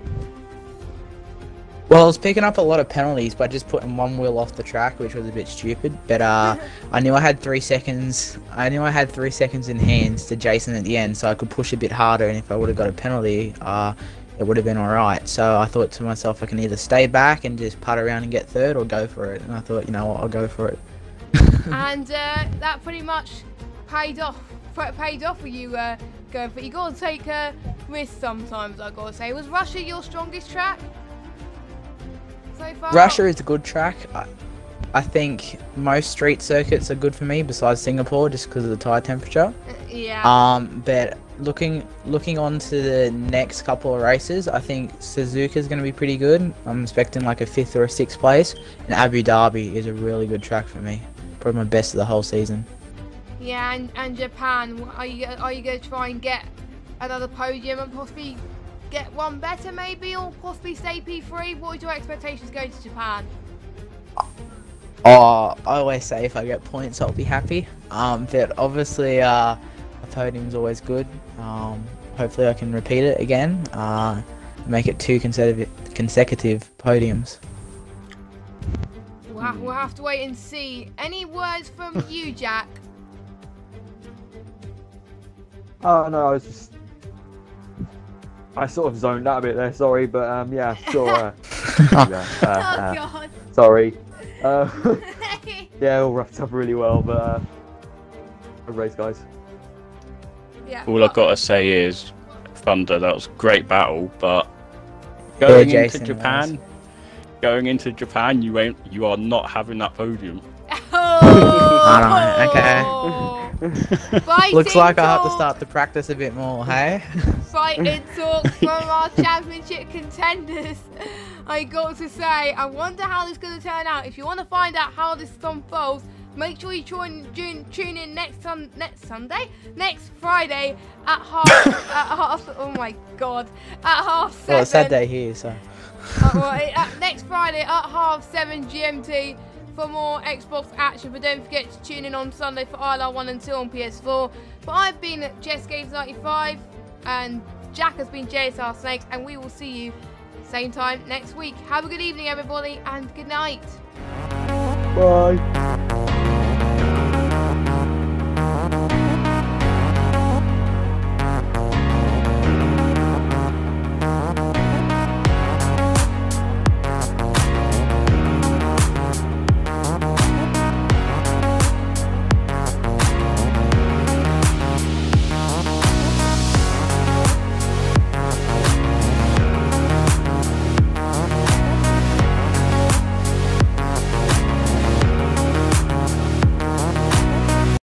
Well, I was picking up a lot of penalties by just putting one wheel off the track, which was a bit stupid. But I knew I had 3 seconds. I knew I had 3 seconds in hands to Jason at the end, so I could push a bit harder. And if I would have got a penalty, it would have been all right. So I thought to myself, I can either stay back and just putt around and get third, or go for it. And I thought, you know what, I'll go for it. And that pretty much paid off for you going for it. You got to take risks sometimes, I got to say. Was Russia your strongest track so far? Russia is a good track. I think most street circuits are good for me, besides Singapore, just because of the tyre temperature. Yeah. But looking on to the next couple of races, I think Suzuka's going to be pretty good. I'm expecting like a 5th or a 6th place. And Abu Dhabi is a really good track for me. Probably my best of the whole season. Yeah, and Japan, are you going to try and get another podium and possibly get one better maybe, or possibly stay P3? What are your expectations going to Japan? I always say if I get points, I'll be happy. But obviously, a podium's always good. Hopefully, I can repeat it again. Make it 2 consecutive podiums. We'll have to wait and see. Any words from you, Jack? Oh no, I sort of zoned out a bit there. Sorry, but yeah, sure. Oh God. Sorry. Yeah, all wrapped up really well, but good race, guys. Yeah. All I've got to say is, Thunder, that was a great battle, but going into Japan, you are not having that podium. Oh, okay. Looks like I have to start to practice a bit more, hey? Fighting talk from our championship contenders. I got to say, I wonder how this is going to turn out. If you want to find out how this unfolds, make sure you tune in next Friday at half. Oh my God, at 7:30. Well, it's Saturday here, so. Next Friday at 7:30 GMT for more Xbox action. But don't forget to tune in on Sunday for ILR 1 and 2 on PS4. But I've been Jess Games 95, and Jack has been JSR Snakes, and we will see you same time next week. Have a good evening, everybody, and good night. Bye.